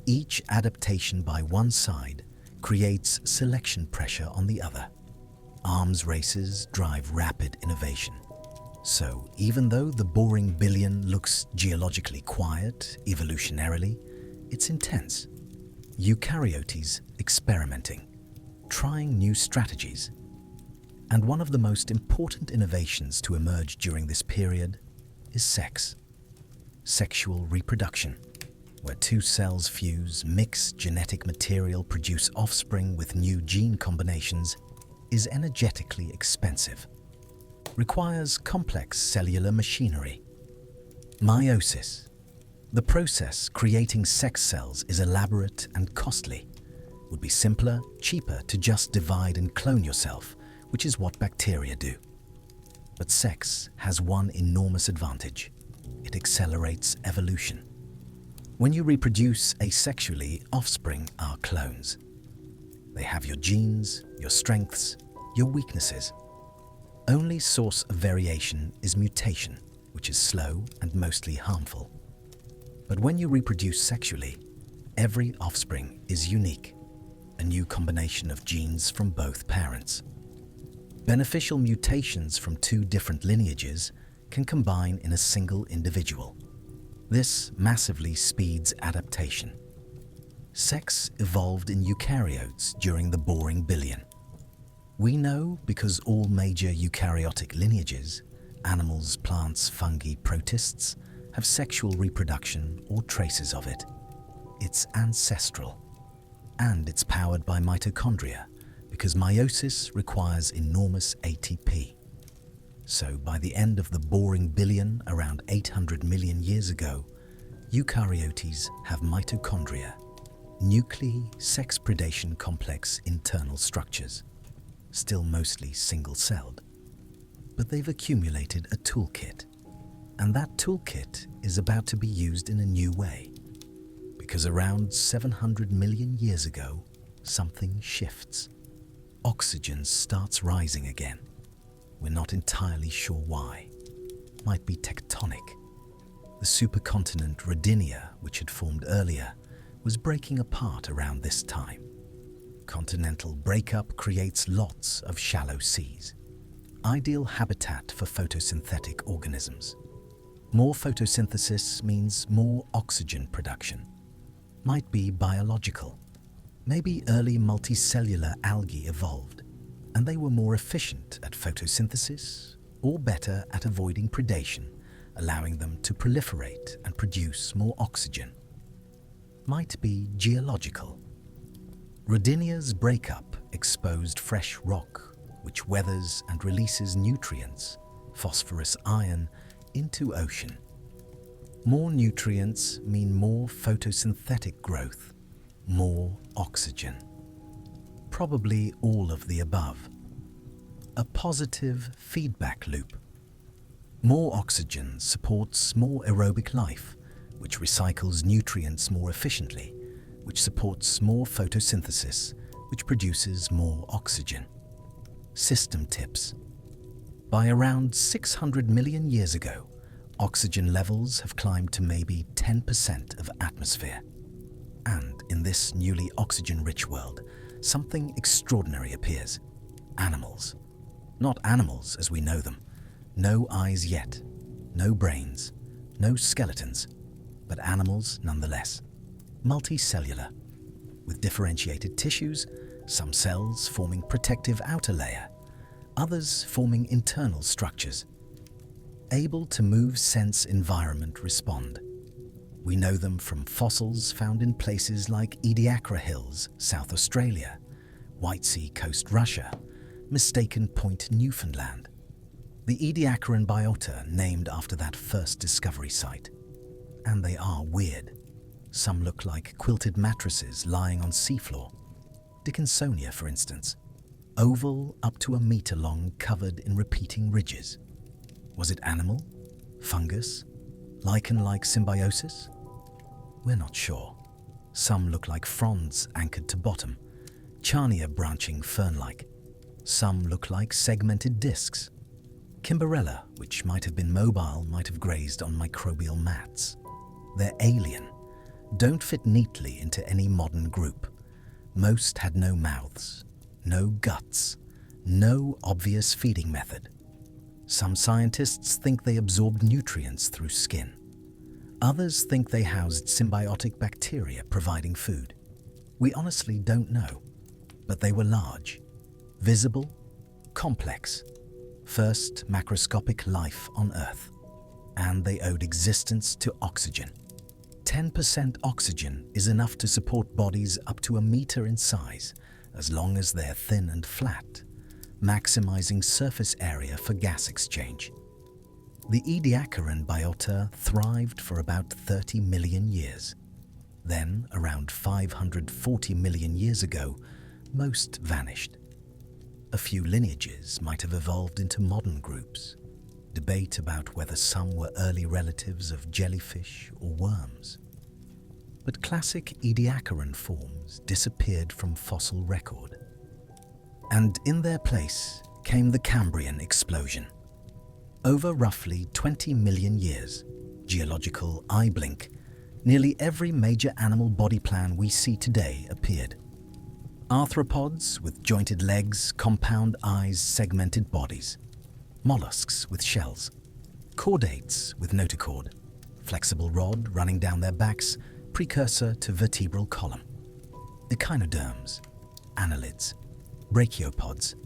Each adaptation by one side creates selection pressure on the other. Arms races drive rapid innovation. So even though the boring billion looks geologically quiet, evolutionarily, it's intense. Eukaryotes experimenting, trying new strategies. And one of the most important innovations to emerge during this period is sex. Sexual reproduction, where two cells fuse, mix genetic material, produce offspring with new gene combinations, is energetically expensive. Requires complex cellular machinery. Meiosis. The process creating sex cells is elaborate and costly. Would be simpler, cheaper to just divide and clone yourself, which is what bacteria do. But sex has one enormous advantage. It accelerates evolution. When you reproduce asexually, offspring are clones. They have your genes, your strengths, your weaknesses. Only source of variation is mutation, which is slow and mostly harmful. But when you reproduce sexually, every offspring is unique, a new combination of genes from both parents. Beneficial mutations from two different lineages can combine in a single individual. This massively speeds adaptation. Sex evolved in eukaryotes during the boring billion. We know because all major eukaryotic lineages, animals, plants, fungi, protists, have sexual reproduction or traces of it. It's ancestral. And it's powered by mitochondria, because meiosis requires enormous ATP. So by the end of the boring billion, around 800 million years ago, eukaryotes have mitochondria, nuclei, sex predation complex internal structures, still mostly single-celled. But they've accumulated a toolkit, and that toolkit is about to be used in a new way. Because around 700 million years ago, something shifts. Oxygen starts rising again. We're not entirely sure why. Might be tectonic. The supercontinent Rodinia, which had formed earlier, was breaking apart around this time. Continental breakup creates lots of shallow seas. Ideal habitat for photosynthetic organisms. More photosynthesis means more oxygen production. Might be biological. Maybe early multicellular algae evolved, and they were more efficient at photosynthesis or better at avoiding predation, allowing them to proliferate and produce more oxygen. Might be geological. Rodinia's breakup exposed fresh rock, which weathers and releases nutrients, phosphorus, iron, into ocean. More nutrients mean more photosynthetic growth, more oxygen. Probably all of the above. A positive feedback loop. More oxygen supports more aerobic life, which recycles nutrients more efficiently, which supports more photosynthesis, which produces more oxygen. System tips. By around 600 million years ago, oxygen levels have climbed to maybe 10% of atmosphere. And in this newly oxygen-rich world, something extraordinary appears. Animals. Not animals as we know them. No eyes yet, no brains, no skeletons, but animals nonetheless. Multicellular, with differentiated tissues, some cells forming protective outer layer, others forming internal structures. Able to move, sense, environment, respond. We know them from fossils found in places like Ediacara Hills, South Australia, White Sea Coast, Russia, Mistaken Point, Newfoundland. The Ediacaran biota named after that first discovery site. And they are weird. Some look like quilted mattresses lying on seafloor. Dickinsonia, for instance. Oval up to a meter long, covered in repeating ridges. Was it animal? Fungus? Lichen-like symbiosis? We're not sure. Some look like fronds anchored to bottom, Charnia branching fern-like. Some look like segmented discs. Kimberella, which might have been mobile, might have grazed on microbial mats. They're alien, don't fit neatly into any modern group. Most had no mouths, no guts, no obvious feeding method. Some scientists think they absorbed nutrients through skin. Others think they housed symbiotic bacteria providing food. We honestly don't know, but they were large, visible, complex. First macroscopic life on Earth, and they owed existence to oxygen. 10% oxygen is enough to support bodies up to a meter in size, as long as they're thin and flat, maximizing surface area for gas exchange. The Ediacaran biota thrived for about 30 million years. Then, around 540 million years ago, most vanished. A few lineages might have evolved into modern groups. Debate about whether some were early relatives of jellyfish or worms. But classic Ediacaran forms disappeared from fossil record. And in their place came the Cambrian explosion. Over roughly 20 million years, geological eye blink, nearly every major animal body plan we see today appeared. Arthropods with jointed legs, compound eyes, segmented bodies. Mollusks with shells. Chordates with notochord. Flexible rod running down their backs, precursor to vertebral column. Echinoderms. Annelids. Brachiopods.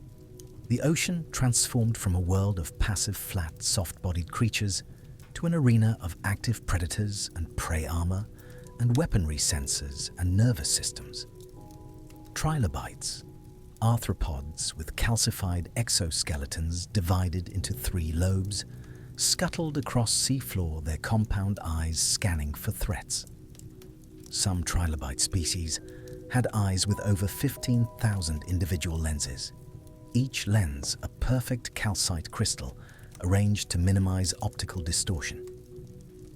The ocean transformed from a world of passive, flat, soft-bodied creatures to an arena of active predators and prey armor and weaponry sensors and nervous systems. Trilobites, arthropods with calcified exoskeletons divided into 3 lobes, scuttled across seafloor, their compound eyes scanning for threats. Some trilobite species had eyes with over 15,000 individual lenses, each lens a perfect calcite crystal arranged to minimize optical distortion.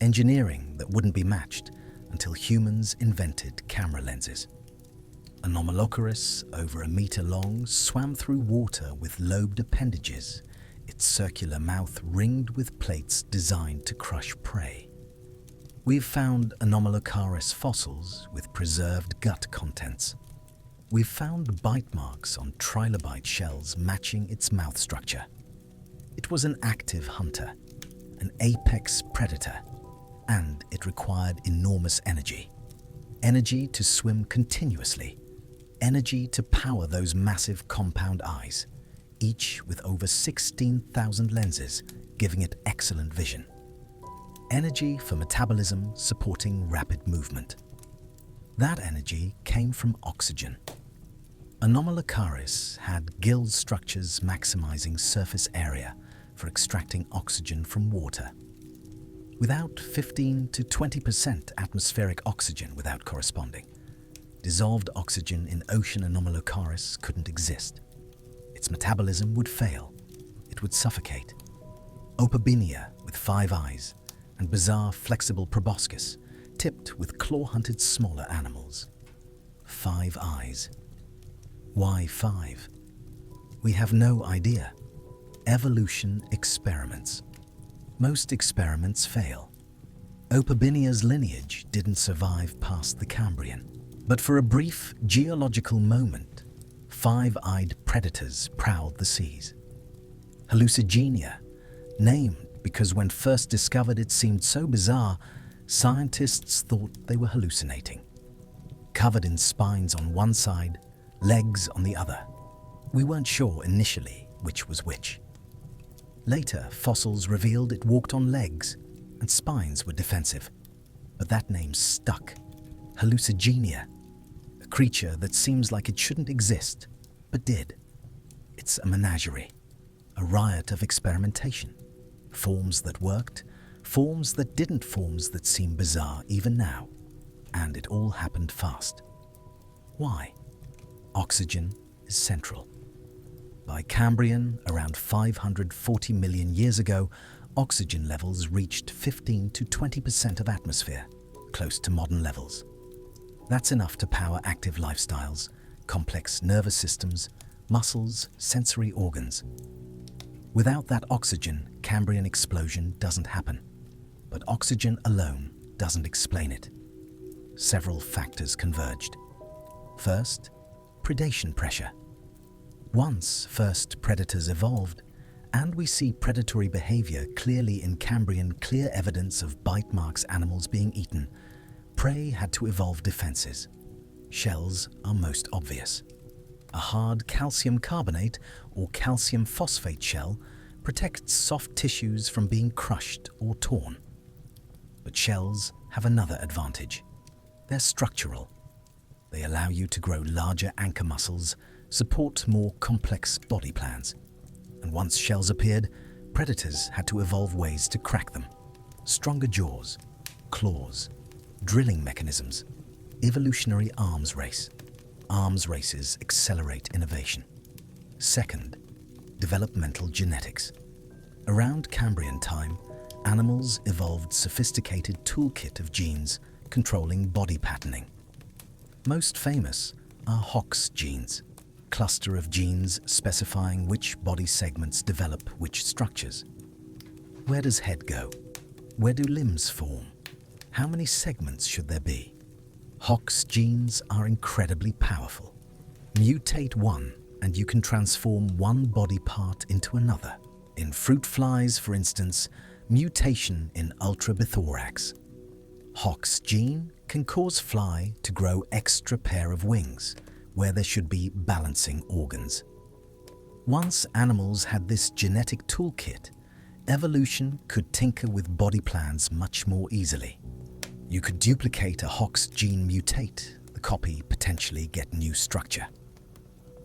Engineering that wouldn't be matched until humans invented camera lenses. Anomalocaris, over a meter long, swam through water with lobed appendages, its circular mouth ringed with plates designed to crush prey. We've found Anomalocaris fossils with preserved gut contents. We've found bite marks on trilobite shells matching its mouth structure. It was an active hunter, an apex predator, and it required enormous energy. Energy to swim continuously. Energy to power those massive compound eyes, each with over 16,000 lenses, giving it excellent vision. Energy for metabolism supporting rapid movement. That energy came from oxygen. Anomalocaris had gill structures maximizing surface area for extracting oxygen from water. Without 15 to 20% atmospheric oxygen without corresponding, dissolved oxygen in ocean Anomalocaris couldn't exist. Its metabolism would fail. It would suffocate. Opabinia with 5 eyes, and bizarre flexible proboscis, tipped with claw-hunted smaller animals. 5 eyes. Why 5? We have no idea. Evolution experiments. Most experiments fail. Opabinia's lineage didn't survive past the Cambrian, but for a brief geological moment, 5-eyed predators prowled the seas. Hallucigenia, named because when first discovered it seemed so bizarre, scientists thought they were hallucinating. Covered in spines on one side, legs on the other. We weren't sure initially which was which. Later, fossils revealed it walked on legs, and spines were defensive. But that name stuck. Hallucigenia. A creature that seems like it shouldn't exist, but did. It's a menagerie, a riot of experimentation. Forms that worked, forms that didn't, forms that seem bizarre even now. And it all happened fast. Why? Oxygen is central. By Cambrian, around 540 million years ago, oxygen levels reached 15 to 20% of atmosphere, close to modern levels. That's enough to power active lifestyles, complex nervous systems, muscles, sensory organs. Without that oxygen, Cambrian explosion doesn't happen. But oxygen alone doesn't explain it. Several factors converged. First, predation pressure. Once first predators evolved, and we see predatory behavior clearly in Cambrian, clear evidence of bite marks, animals being eaten, prey had to evolve defenses. Shells are most obvious. A hard calcium carbonate or calcium phosphate shell protects soft tissues from being crushed or torn. But shells have another advantage. They're structural. They allow you to grow larger anchor muscles, support more complex body plans. And once shells appeared, predators had to evolve ways to crack them. Stronger jaws, claws, drilling mechanisms, evolutionary arms race. Arms races accelerate innovation. Second, developmental genetics. Around Cambrian time, animals evolved sophisticated toolkit of genes controlling body patterning. Most famous are Hox genes, cluster of genes specifying which body segments develop which structures. Where does head go? Where do limbs form? How many segments should there be? Hox genes are incredibly powerful. Mutate one and you can transform one body part into another. In fruit flies, for instance, mutation in ultrabithorax. Hox gene can cause fly to grow extra pair of wings, where there should be balancing organs. Once animals had this genetic toolkit, evolution could tinker with body plans much more easily. You could duplicate a Hox gene mutate, the copy potentially get new structure.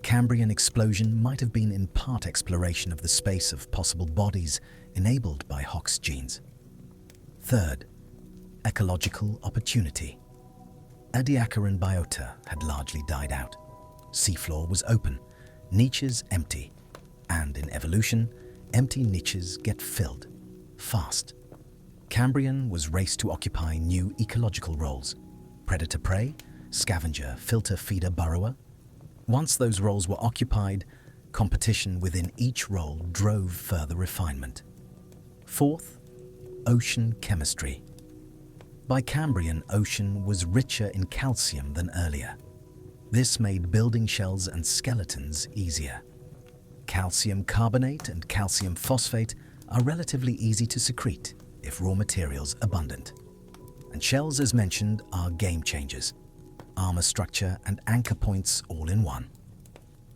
Cambrian explosion might have been in part exploration of the space of possible bodies enabled by Hox genes. Third, ecological opportunity. Ediacaran biota had largely died out. Seafloor was open, niches empty, and in evolution, empty niches get filled fast. Cambrian was raced to occupy new ecological roles: predator-prey, scavenger, filter, feeder, burrower. Once those roles were occupied, competition within each role drove further refinement. Fourth, ocean chemistry. By Cambrian, ocean was richer in calcium than earlier. This made building shells and skeletons easier. Calcium carbonate and calcium phosphate are relatively easy to secrete if raw materials abundant. And shells, as mentioned, are game changers. Armor structure and anchor points all in one.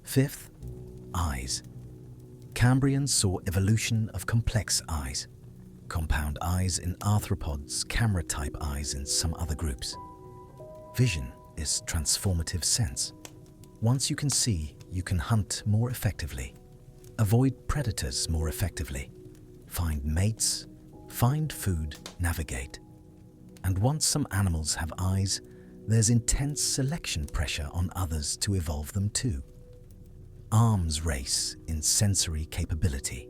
Fifth, eyes. Cambrians saw evolution of complex eyes. Compound eyes in arthropods, camera-type eyes in some other groups. Vision is transformative sense. Once you can see, you can hunt more effectively, avoid predators more effectively, find mates, find food, navigate. And once some animals have eyes, there's intense selection pressure on others to evolve them too. Arms race in sensory capability.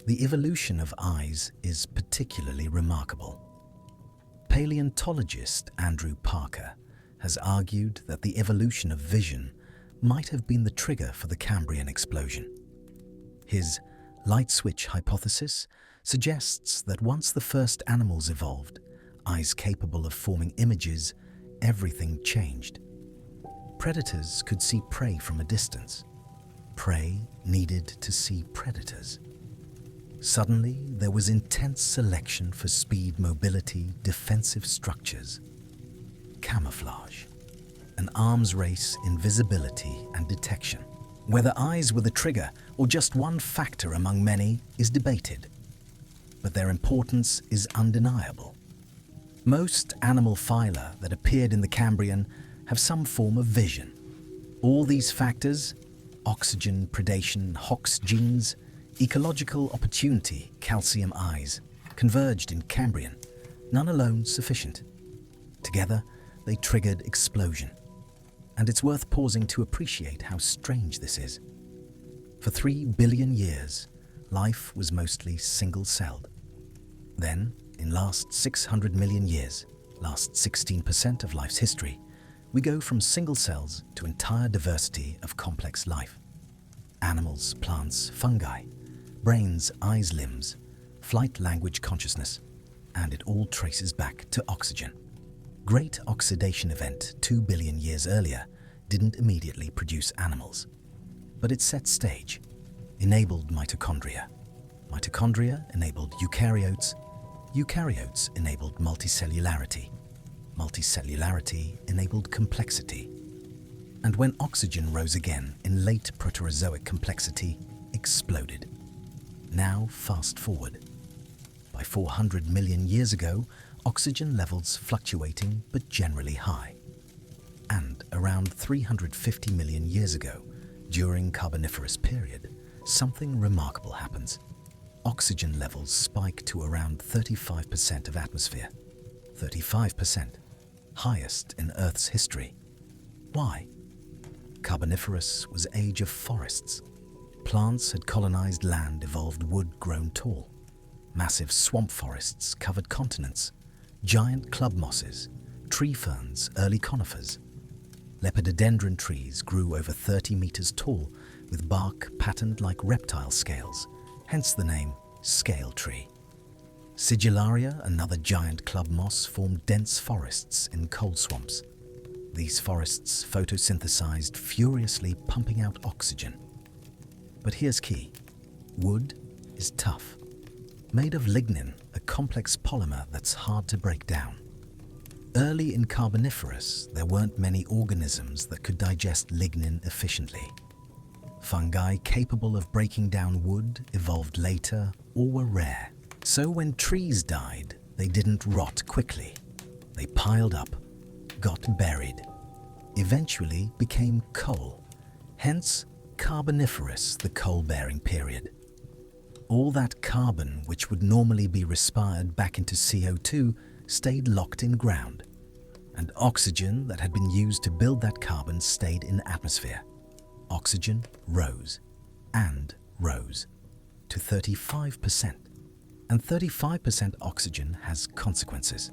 The evolution of eyes is particularly remarkable. Paleontologist Andrew Parker has argued that the evolution of vision might have been the trigger for the Cambrian explosion. His light switch hypothesis suggests that once the first animals evolved, eyes capable of forming images, everything changed. Predators could see prey from a distance. Prey needed to see predators. Suddenly, there was intense selection for speed, mobility, defensive structures. Camouflage. An arms race in visibility and detection. Whether eyes were the trigger or just one factor among many is debated, but their importance is undeniable. Most animal phyla that appeared in the Cambrian have some form of vision. All these factors, oxygen, predation, Hox genes, ecological opportunity, calcium eyes, converged in Cambrian, none alone sufficient. Together, they triggered explosion. And it's worth pausing to appreciate how strange this is. For 3 billion years, life was mostly single-celled. Then, in last 600 million years, last 16% of life's history, we go from single cells to entire diversity of complex life. Animals, plants, fungi, brains, eyes, limbs, flight, language, consciousness, and it all traces back to oxygen. Great oxidation event 2 billion years earlier didn't immediately produce animals, but it set stage, enabled mitochondria. Mitochondria enabled eukaryotes. Eukaryotes enabled multicellularity. Multicellularity enabled complexity. And when oxygen rose again in late Proterozoic, complexity exploded. Now fast forward. By 400 million years ago, oxygen levels fluctuating but generally high. And around 350 million years ago, during Carboniferous period, something remarkable happens. Oxygen levels spike to around 35% of atmosphere. 35%, highest in Earth's history. Why? Carboniferous was age of forests. Plants had colonized land, evolved wood grown tall. Massive swamp forests covered continents. Giant club mosses, tree ferns, early conifers. Lepidodendron trees grew over 30 meters tall with bark patterned like reptile scales, hence the name scale tree. Sigillaria, another giant club moss, formed dense forests in cold swamps. These forests photosynthesized, furiously pumping out oxygen. But here's key. Wood is tough. Made of lignin, a complex polymer that's hard to break down. Early in Carboniferous, there weren't many organisms that could digest lignin efficiently. Fungi capable of breaking down wood evolved later or were rare. So when trees died, they didn't rot quickly. They piled up, got buried, eventually became coal. Hence, Carboniferous, the coal-bearing period. All that carbon, which would normally be respired back into CO2, stayed locked in ground, and oxygen that had been used to build that carbon stayed in atmosphere. Oxygen rose and rose to 35%, and 35% oxygen has consequences.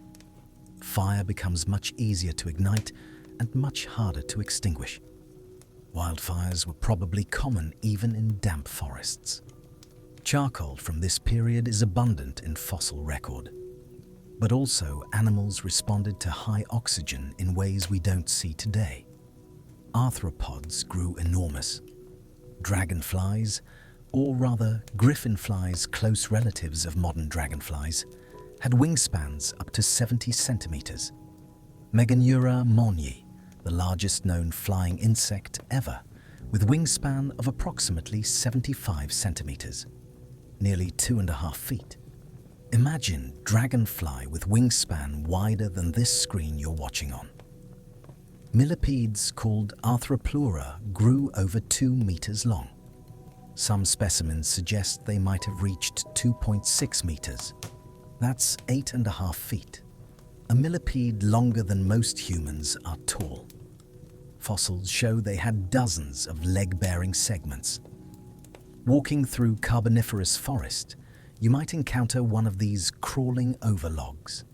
Fire becomes much easier to ignite and much harder to extinguish. Wildfires were probably common even in damp forests. Charcoal from this period is abundant in fossil record. But also, animals responded to high oxygen in ways we don't see today. Arthropods grew enormous. Dragonflies, or rather griffinflies, close relatives of modern dragonflies, had wingspans up to 70 centimeters. Meganeura monyi, the largest known flying insect ever, with wingspan of approximately 75 centimeters. Nearly 2.5 feet. Imagine dragonfly with wingspan wider than this screen you're watching on. Millipedes called Arthropleura grew over 2 meters long. Some specimens suggest they might have reached 2.6 meters. That's 8.5 feet. A millipede longer than most humans are tall. Fossils show they had dozens of leg-bearing segments. Walking through Carboniferous forest, you might encounter one of these crawling overlogs.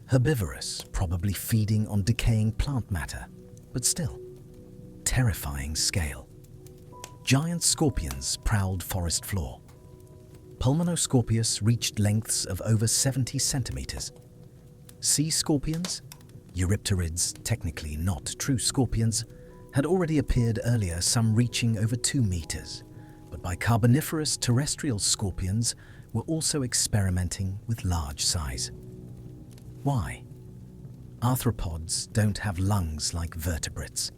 Herbivorous, probably feeding on decaying plant matter, but still, terrifying scale. Giant scorpions prowled forest floor. Pulmonoscorpius reached lengths of over 70 centimeters. Sea scorpions, Eurypterids, technically not true scorpions, had already appeared earlier, some reaching over 2 meters. But by Carboniferous terrestrial scorpions were also experimenting with large size. Why? Arthropods don't have lungs like vertebrates.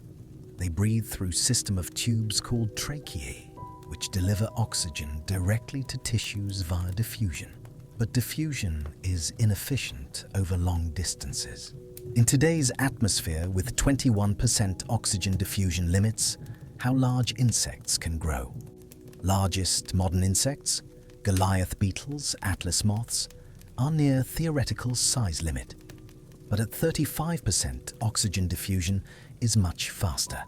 They breathe through a system of tubes called tracheae, which deliver oxygen directly to tissues via diffusion. But diffusion is inefficient over long distances. In today's atmosphere, with 21% oxygen diffusion limits, how large insects can grow. Largest modern insects, Goliath beetles, atlas moths, are near theoretical size limit. But at 35%, oxygen diffusion is much faster.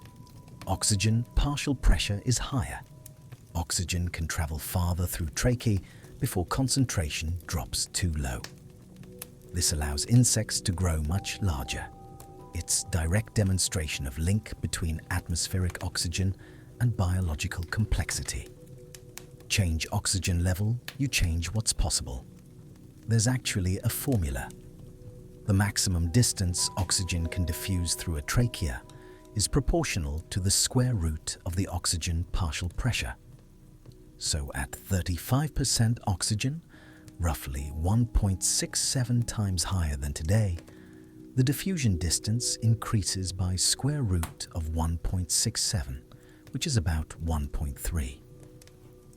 Oxygen partial pressure is higher. Oxygen can travel farther through tracheae before concentration drops too low. This allows insects to grow much larger. It's direct demonstration of link between atmospheric oxygen and biological complexity. Change oxygen level, you change what's possible. There's actually a formula. The maximum distance oxygen can diffuse through a trachea is proportional to the square root of the oxygen partial pressure. So at 35% oxygen, roughly 1.67 times higher than today, the diffusion distance increases by square root of 1.67, which is about 1.3.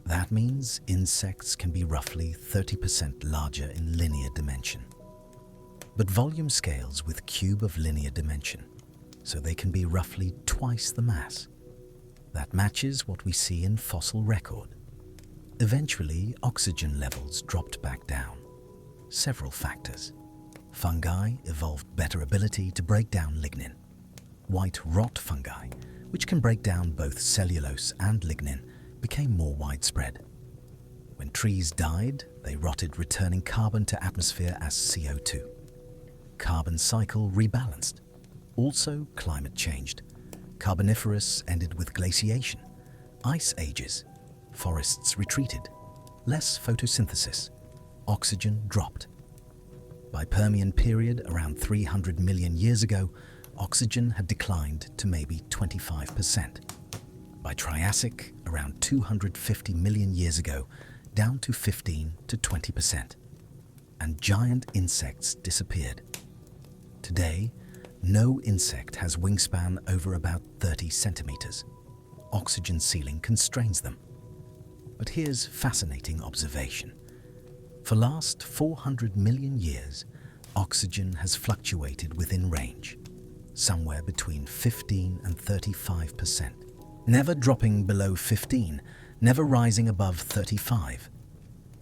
That means insects can be roughly 30% larger in linear dimension. But volume scales with cube of linear dimension, so they can be roughly twice the mass. That matches what we see in fossil record. Eventually, oxygen levels dropped back down. Several factors. Fungi evolved better ability to break down lignin. White rot fungi, which can break down both cellulose and lignin, became more widespread. When trees died, they rotted, returning carbon to atmosphere as CO2. Carbon cycle rebalanced. Also, climate changed. Carboniferous ended with glaciation. Ice ages. Forests retreated. Less photosynthesis. Oxygen dropped. By Permian period, around 300 million years ago, oxygen had declined to maybe 25%. By Triassic, around 250 million years ago, down to 15 to 20%. And giant insects disappeared. Today, no insect has wingspan over about 30 centimeters. Oxygen ceiling constrains them. But here's fascinating observation. For last 400 million years, oxygen has fluctuated within range, somewhere between 15 and 35%. Never dropping below 15, never rising above 35.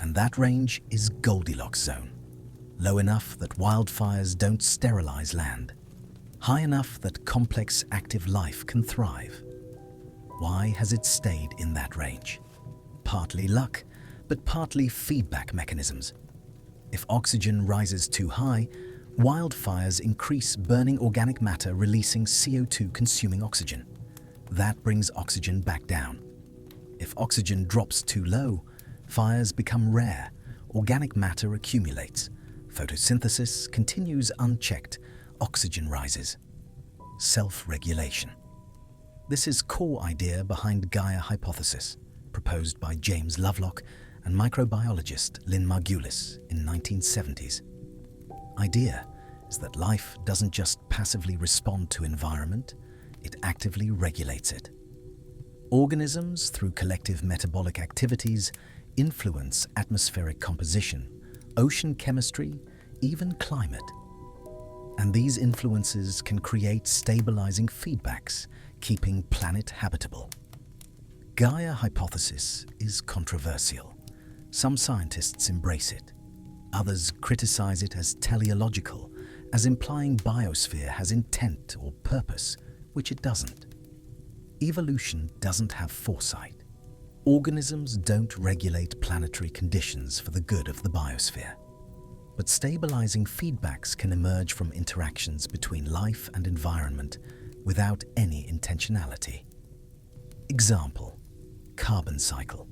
And that range is Goldilocks zone. Low enough that wildfires don't sterilize land. High enough that complex active life can thrive. Why has it stayed in that range? Partly luck, but partly feedback mechanisms. If oxygen rises too high, wildfires increase burning organic matter, releasing CO2 consuming oxygen. That brings oxygen back down. If oxygen drops too low, fires become rare, organic matter accumulates, photosynthesis continues unchecked, oxygen rises. Self-regulation. This is core idea behind Gaia hypothesis, proposed by James Lovelock and microbiologist Lynn Margulis in 1970s. Idea is that life doesn't just passively respond to environment, it actively regulates it. Organisms, through collective metabolic activities, influence atmospheric composition, ocean chemistry, even climate. And these influences can create stabilizing feedbacks, keeping planet habitable. Gaia hypothesis is controversial. Some scientists embrace it. Others criticize it as teleological, as implying biosphere has intent or purpose, which it doesn't. Evolution doesn't have foresight. Organisms don't regulate planetary conditions for the good of the biosphere, but stabilizing feedbacks can emerge from interactions between life and environment without any intentionality. Example: carbon cycle.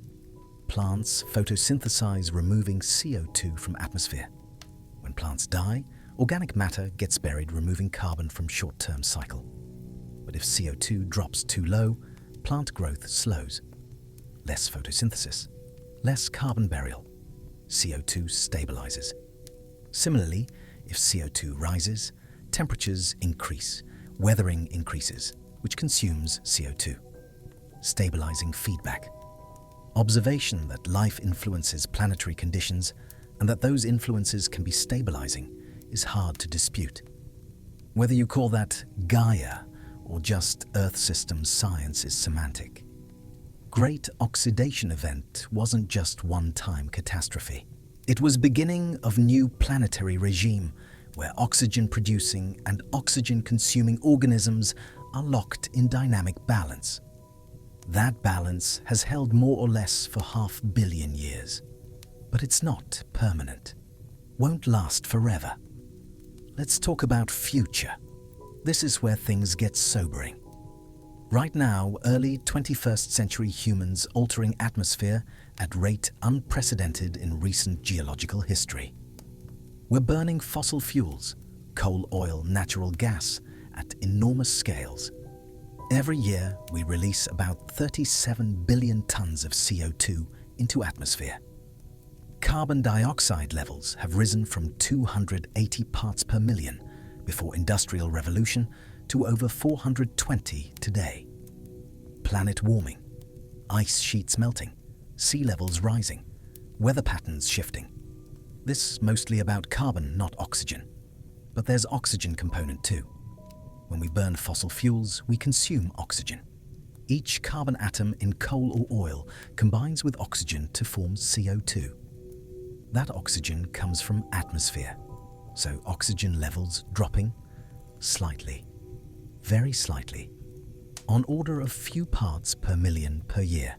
Plants photosynthesize removing CO2 from atmosphere. When plants die, organic matter gets buried, removing carbon from short-term cycle. But if CO2 drops too low, plant growth slows. Less photosynthesis, less carbon burial. CO2 stabilizes. Similarly, if CO2 rises, temperatures increase, weathering increases, which consumes CO2. Stabilizing feedback. Observation that life influences planetary conditions and that those influences can be stabilizing is hard to dispute. Whether you call that Gaia or just Earth system science is semantic. Great oxidation event wasn't just one-time catastrophe. It was beginning of new planetary regime where oxygen-producing and oxygen-consuming organisms are locked in dynamic balance. That balance has held more or less for 500 million years. But it's not permanent. Won't last forever. Let's talk about future. This is where things get sobering. Right now, early 21st century humans altering atmosphere at rate unprecedented in recent geological history. We're burning fossil fuels, coal, oil, natural gas at enormous scales. Every year, we release about 37 billion tons of CO2 into atmosphere. Carbon dioxide levels have risen from 280 parts per million before Industrial Revolution to over 420 today. Planet warming, ice sheets melting, sea levels rising, weather patterns shifting. This mostly about carbon, not oxygen. But there's oxygen component too. When we burn fossil fuels, we consume oxygen. Each carbon atom in coal or oil combines with oxygen to form CO2. That oxygen comes from atmosphere, so oxygen levels dropping slightly, very slightly, on order of few parts per million per year.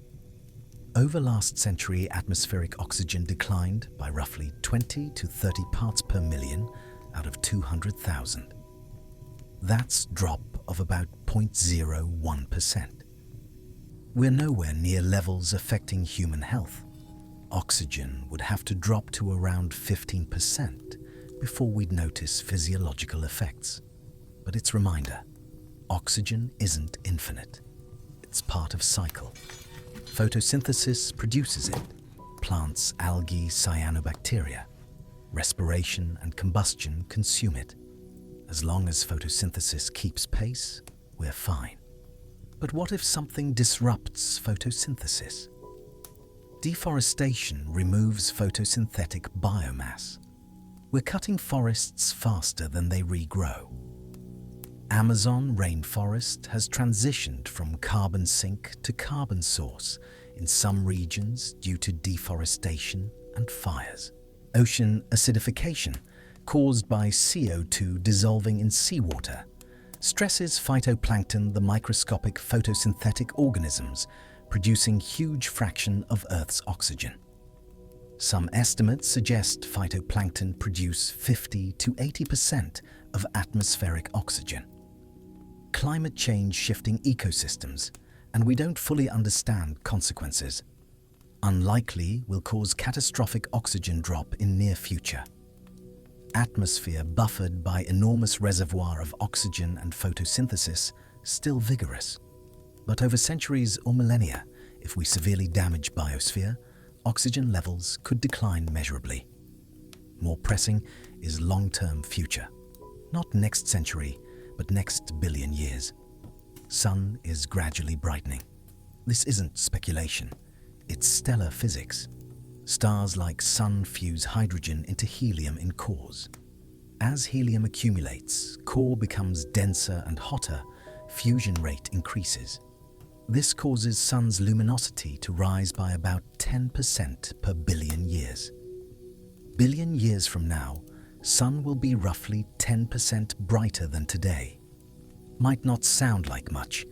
Over last century, atmospheric oxygen declined by roughly 20 to 30 parts per million out of 200,000. That's a drop of about 0.01%. We're nowhere near levels affecting human health. Oxygen would have to drop to around 15% before we'd notice physiological effects. But it's a reminder, oxygen isn't infinite. It's part of cycle. Photosynthesis produces it. Plants, algae, cyanobacteria. Respiration and combustion consume it. As long as photosynthesis keeps pace, we're fine. But what if something disrupts photosynthesis? Deforestation removes photosynthetic biomass. We're cutting forests faster than they regrow. Amazon rainforest has transitioned from carbon sink to carbon source in some regions due to deforestation and fires. Ocean acidification, caused by CO2 dissolving in seawater, stresses phytoplankton, the microscopic photosynthetic organisms, producing huge fraction of Earth's oxygen. Some estimates suggest phytoplankton produce 50 to 80% of atmospheric oxygen. Climate change shifting ecosystems, and we don't fully understand consequences. Unlikely will cause catastrophic oxygen drop in near future. Atmosphere buffered by enormous reservoir of oxygen and photosynthesis still vigorous. But over centuries or millennia, if we severely damage biosphere, oxygen levels could decline measurably. More pressing is long-term future. Not next century, but next billion years. Sun is gradually brightening. This isn't speculation. It's stellar physics. Stars like Sun fuse hydrogen into helium in cores. As helium accumulates, core becomes denser and hotter, fusion rate increases. This causes Sun's luminosity to rise by about 10% per billion years. Billion years from now, Sun will be roughly 10% brighter than today. Might not sound like much,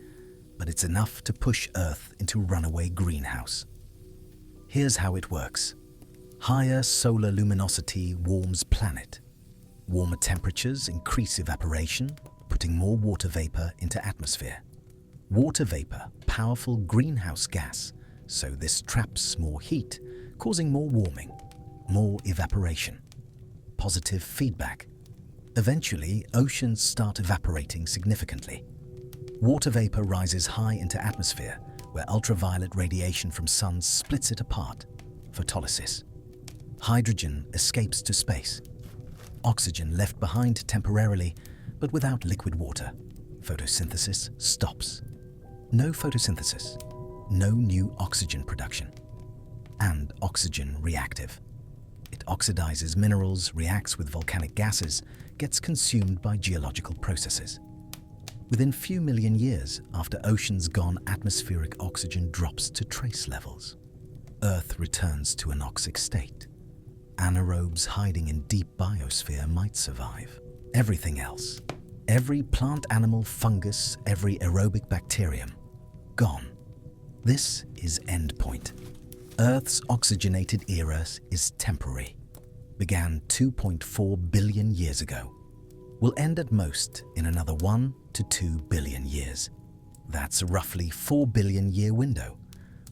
but it's enough to push Earth into runaway greenhouse. Here's how it works. Higher solar luminosity warms planet. Warmer temperatures increase evaporation, putting more water vapor into atmosphere. Water vapor, powerful greenhouse gas, so this traps more heat, causing more warming, more evaporation. Positive feedback. Eventually, oceans start evaporating significantly. Water vapor rises high into atmosphere, where ultraviolet radiation from suns splits it apart, photolysis. Hydrogen escapes to space. Oxygen left behind temporarily, but without liquid water. Photosynthesis stops. No photosynthesis, no new oxygen production. And oxygen reactive. It oxidizes minerals, reacts with volcanic gases, gets consumed by geological processes. Within few million years after oceans gone, atmospheric oxygen drops to trace levels. Earth returns to an anoxic state. Anaerobes hiding in deep biosphere might survive. Everything else, every plant, animal, fungus, every aerobic bacterium, gone. This is endpoint. Earth's oxygenated era is temporary. Began 2.4 billion years ago. Will end at most in another 1 to 2 billion years. That's a roughly 4 billion year window.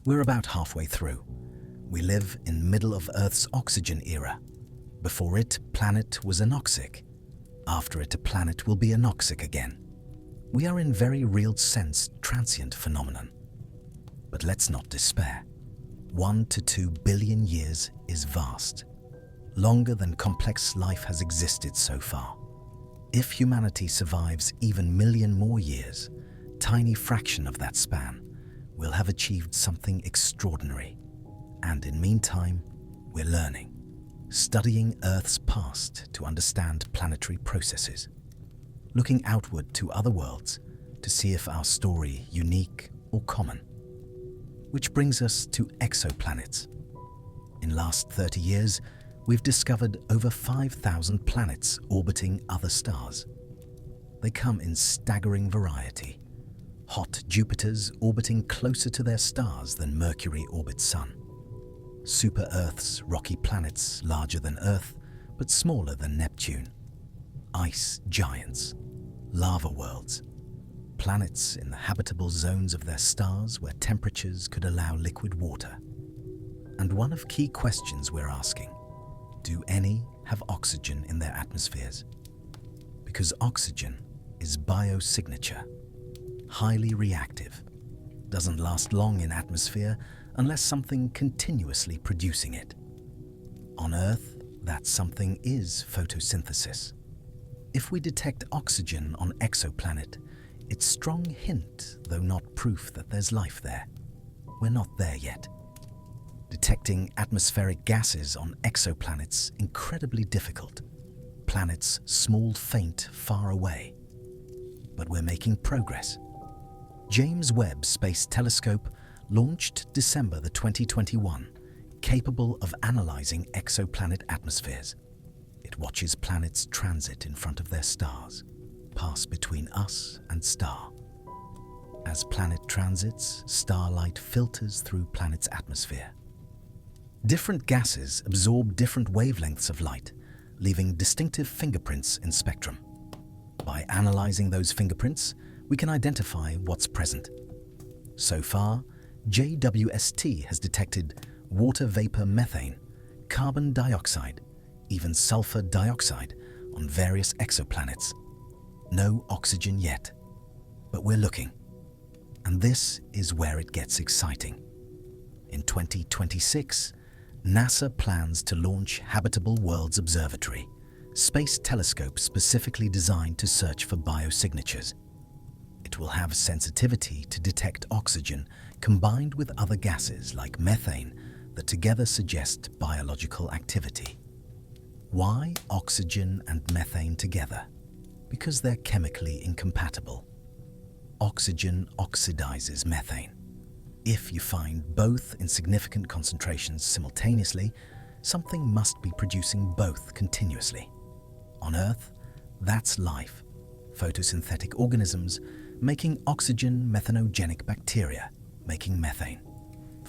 We're about halfway through. We live in middle of Earth's oxygen era. Before it, planet was anoxic. After it, a planet will be anoxic again. We are in very real sense transient phenomenon. But let's not despair. 1 to 2 billion years is vast. Longer than complex life has existed so far. If humanity survives even million more years, tiny fraction of that span, we'll have achieved something extraordinary. And in meantime, we're learning, studying Earth's past to understand planetary processes, looking outward to other worlds to see if our story unique or common. Which brings us to exoplanets. In last 30 years, we've discovered over 5,000 planets orbiting other stars. They come in staggering variety. Hot Jupiters orbiting closer to their stars than Mercury orbits Sun. Super Earths, rocky planets larger than Earth, but smaller than Neptune. Ice giants, lava worlds, planets in the habitable zones of their stars where temperatures could allow liquid water. And one of key questions we're asking, do any have oxygen in their atmospheres? Because oxygen is biosignature, highly reactive, doesn't last long in atmosphere unless something continuously producing it. On Earth, that something is photosynthesis. If we detect oxygen on exoplanet, it's strong hint, though not proof, that there's life there. We're not there yet. Detecting atmospheric gases on exoplanets incredibly difficult. Planets small, faint, far away. But we're making progress. James Webb Space Telescope launched December 2021, capable of analyzing exoplanet atmospheres. It watches planets transit in front of their stars, pass between us and star. As planet transits, starlight filters through planet's atmosphere. Different gases absorb different wavelengths of light, leaving distinctive fingerprints in spectrum. By analyzing those fingerprints, we can identify what's present. So far, JWST has detected water vapor methane, carbon dioxide, even sulfur dioxide on various exoplanets. No oxygen yet, but we're looking. And this is where it gets exciting. In 2026, NASA plans to launch Habitable Worlds Observatory, space telescope specifically designed to search for biosignatures. It will have sensitivity to detect oxygen combined with other gases like methane that together suggest biological activity. Why oxygen and methane together? Because they're chemically incompatible. Oxygen oxidizes methane. If you find both in significant concentrations simultaneously, something must be producing both continuously. On Earth, that's life. Photosynthetic organisms making oxygen, methanogenic bacteria making methane.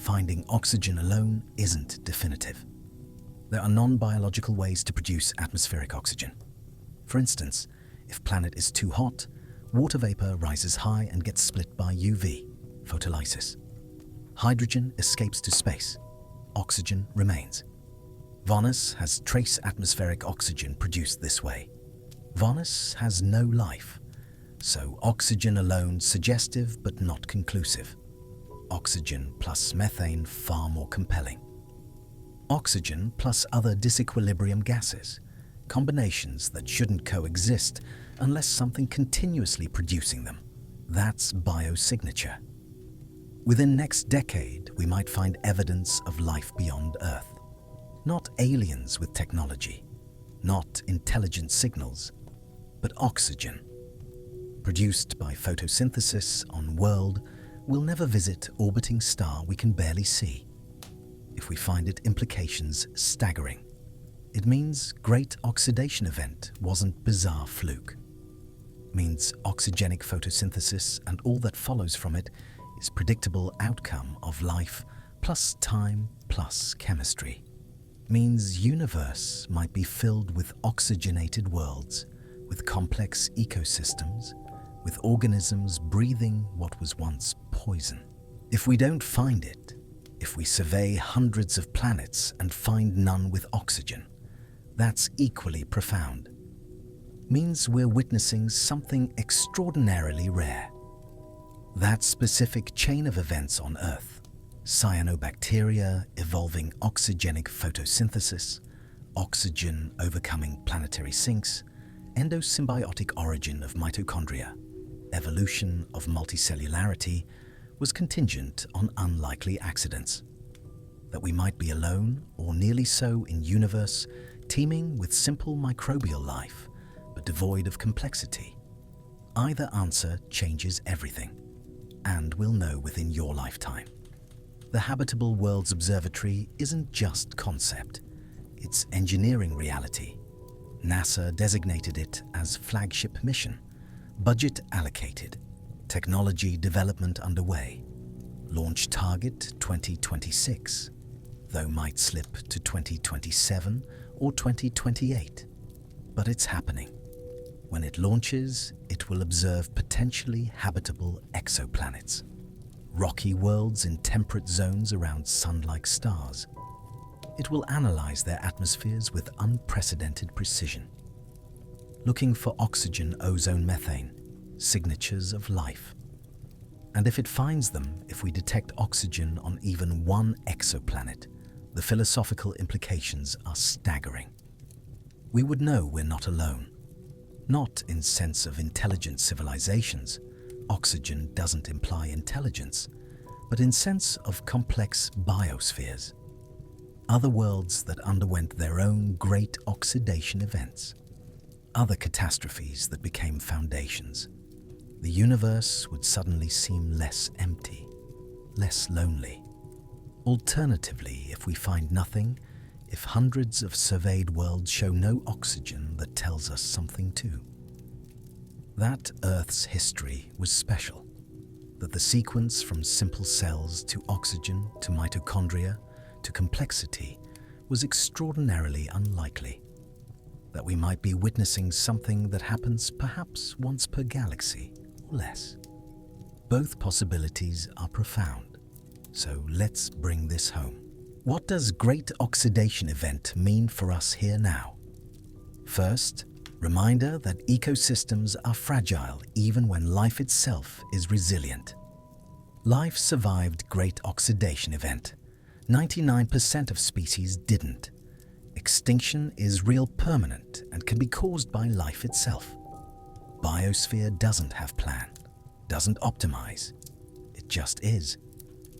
finding oxygen alone isn't definitive. There are non-biological ways to produce atmospheric oxygen. For instance, if planet is too hot, water vapor rises high and gets split by UV, photolysis. Hydrogen escapes to space. Oxygen remains. Venus has trace atmospheric oxygen produced this way. Venus has no life, so oxygen alone suggestive but not conclusive. Oxygen plus methane far more compelling. Oxygen plus other disequilibrium gases, combinations that shouldn't coexist unless something continuously producing them. That's biosignature. Within next decade, we might find evidence of life beyond Earth. Not aliens with technology, not intelligent signals, but oxygen. Produced by photosynthesis on world we'll never visit, orbiting star we can barely see. If we find it, implications staggering. It means great oxidation event wasn't bizarre fluke. It means oxygenic photosynthesis and all that follows from it is predictable outcome of life plus time plus chemistry. It means universe might be filled with oxygenated worlds, with complex ecosystems, with organisms breathing what was once poison. If we don't find it, if we survey hundreds of planets and find none with oxygen, that's equally profound. Means we're witnessing something extraordinarily rare. That specific chain of events on Earth, cyanobacteria evolving oxygenic photosynthesis, oxygen overcoming planetary sinks, endosymbiotic origin of mitochondria, evolution of multicellularity, was contingent on unlikely accidents. That we might be alone or nearly so in universe teeming with simple microbial life, but devoid of complexity. Either answer changes everything, and we'll know within your lifetime. The Habitable Worlds Observatory isn't just concept, it's engineering reality. NASA designated it as flagship mission, budget allocated, technology development underway, launch target 2026, though might slip to 2027 or 2028. But it's happening. When it launches, it will observe potentially habitable exoplanets, rocky worlds in temperate zones around sun-like stars. It will analyze their atmospheres with unprecedented precision, looking for oxygen, ozone, methane, signatures of life. And if it finds them, if we detect oxygen on even one exoplanet, the philosophical implications are staggering. We would know we're not alone. Not in sense of intelligent civilizations, oxygen doesn't imply intelligence, but in sense of complex biospheres, other worlds that underwent their own great oxidation events, other catastrophes that became foundations. The universe would suddenly seem less empty, less lonely. Alternatively, if we find nothing, if hundreds of surveyed worlds show no oxygen, that tells us something too. That Earth's history was special, that the sequence from simple cells to oxygen to mitochondria to complexity was extraordinarily unlikely, that we might be witnessing something that happens perhaps once per galaxy or less. Both possibilities are profound, so let's bring this home. What does great oxidation event mean for us here now? First, reminder that ecosystems are fragile even when life itself is resilient. Life survived great oxidation event. 99% of species didn't. Extinction is real, permanent, and can be caused by life itself. Biosphere doesn't have plan, doesn't optimize. It just is,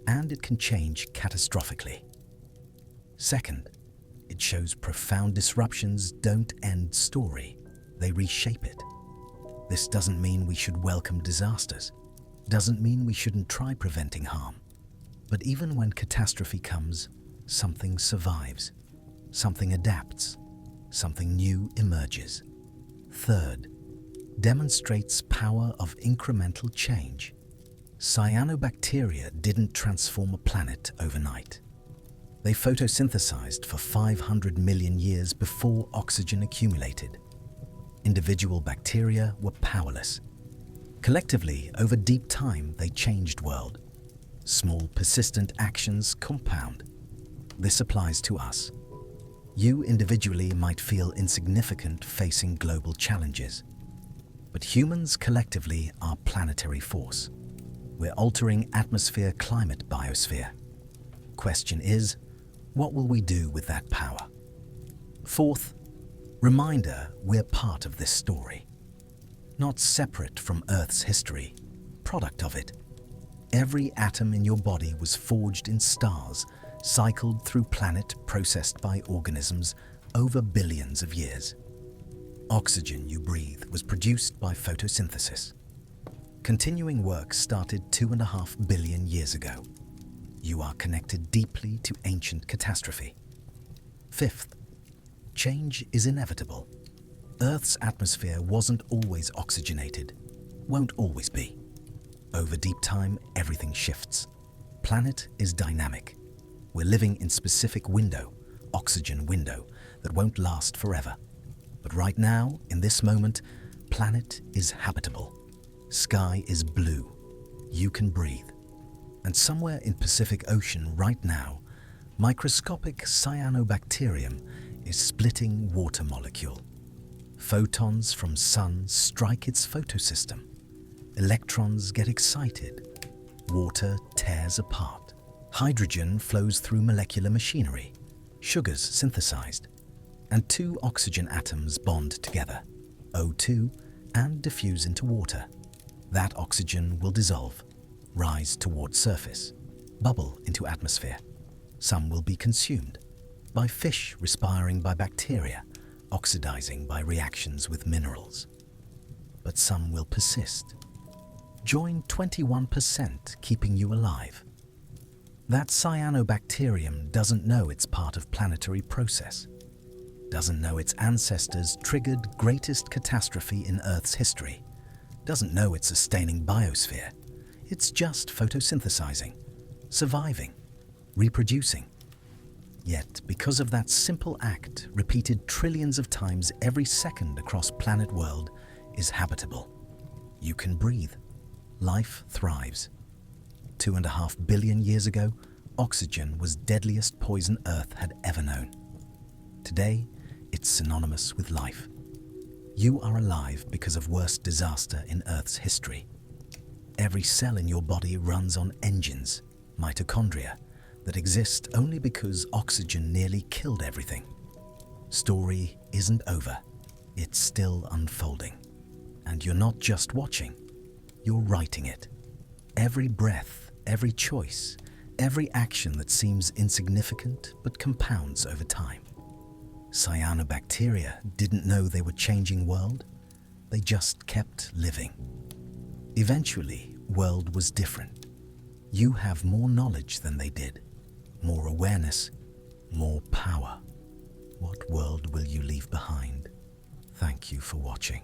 and it can change catastrophically. Second, it shows profound disruptions don't end story, they reshape it. This doesn't mean we should welcome disasters, doesn't mean we shouldn't try preventing harm. But even when catastrophe comes, something survives, something adapts, something new emerges. Third, demonstrates power of incremental change. Cyanobacteria didn't transform a planet overnight. They photosynthesized for 500 million years before oxygen accumulated. Individual bacteria were powerless. Collectively, over deep time, they changed world. Small, persistent actions compound. This applies to us. You individually might feel insignificant facing global challenges. But humans collectively are planetary force. We're altering atmosphere, climate, biosphere. Question is, what will we do with that power? Fourth, reminder we're part of this story. Not separate from Earth's history, product of it. Every atom in your body was forged in stars, cycled through planet, processed by organisms over billions of years. Oxygen you breathe was produced by photosynthesis. Continuing work started 2.5 billion years ago. You are connected deeply to ancient catastrophe. Fifth, change is inevitable. Earth's atmosphere wasn't always oxygenated, won't always be. Over deep time, everything shifts. Planet is dynamic. We're living in specific window, oxygen window, that won't last forever. But right now, in this moment, planet is habitable. Sky is blue. You can breathe. And somewhere in Pacific Ocean right now, microscopic cyanobacterium is splitting water molecule. Photons from sun strike its photosystem. Electrons get excited. Water tears apart. Hydrogen flows through molecular machinery. Sugars synthesized. And 2 oxygen atoms bond together, O2, and diffuse into water. That oxygen will dissolve, rise toward surface, bubble into atmosphere. Some will be consumed by fish respiring by bacteria, oxidizing by reactions with minerals. But some will persist. Join 21% keeping you alive. That cyanobacterium doesn't know it's part of planetary process. Doesn't know its ancestors triggered greatest catastrophe in Earth's history. Doesn't know it's sustaining biosphere. It's just photosynthesizing, surviving, reproducing. Yet, because of that simple act, repeated trillions of times every second across planet world, is habitable. You can breathe. Life thrives. 2.5 billion years ago, oxygen was deadliest poison Earth had ever known. Today, it's synonymous with life. You are alive because of worst disaster in Earth's history. Every cell in your body runs on engines, mitochondria, that exist only because oxygen nearly killed everything. Story isn't over. It's still unfolding. And you're not just watching, you're writing it. Every breath, every choice, every action that seems insignificant but compounds over time. Cyanobacteria didn't know they were changing world. They just kept living. Eventually, world was different. You have more knowledge than they did, more awareness, more power. What world will you leave behind? Thank you for watching.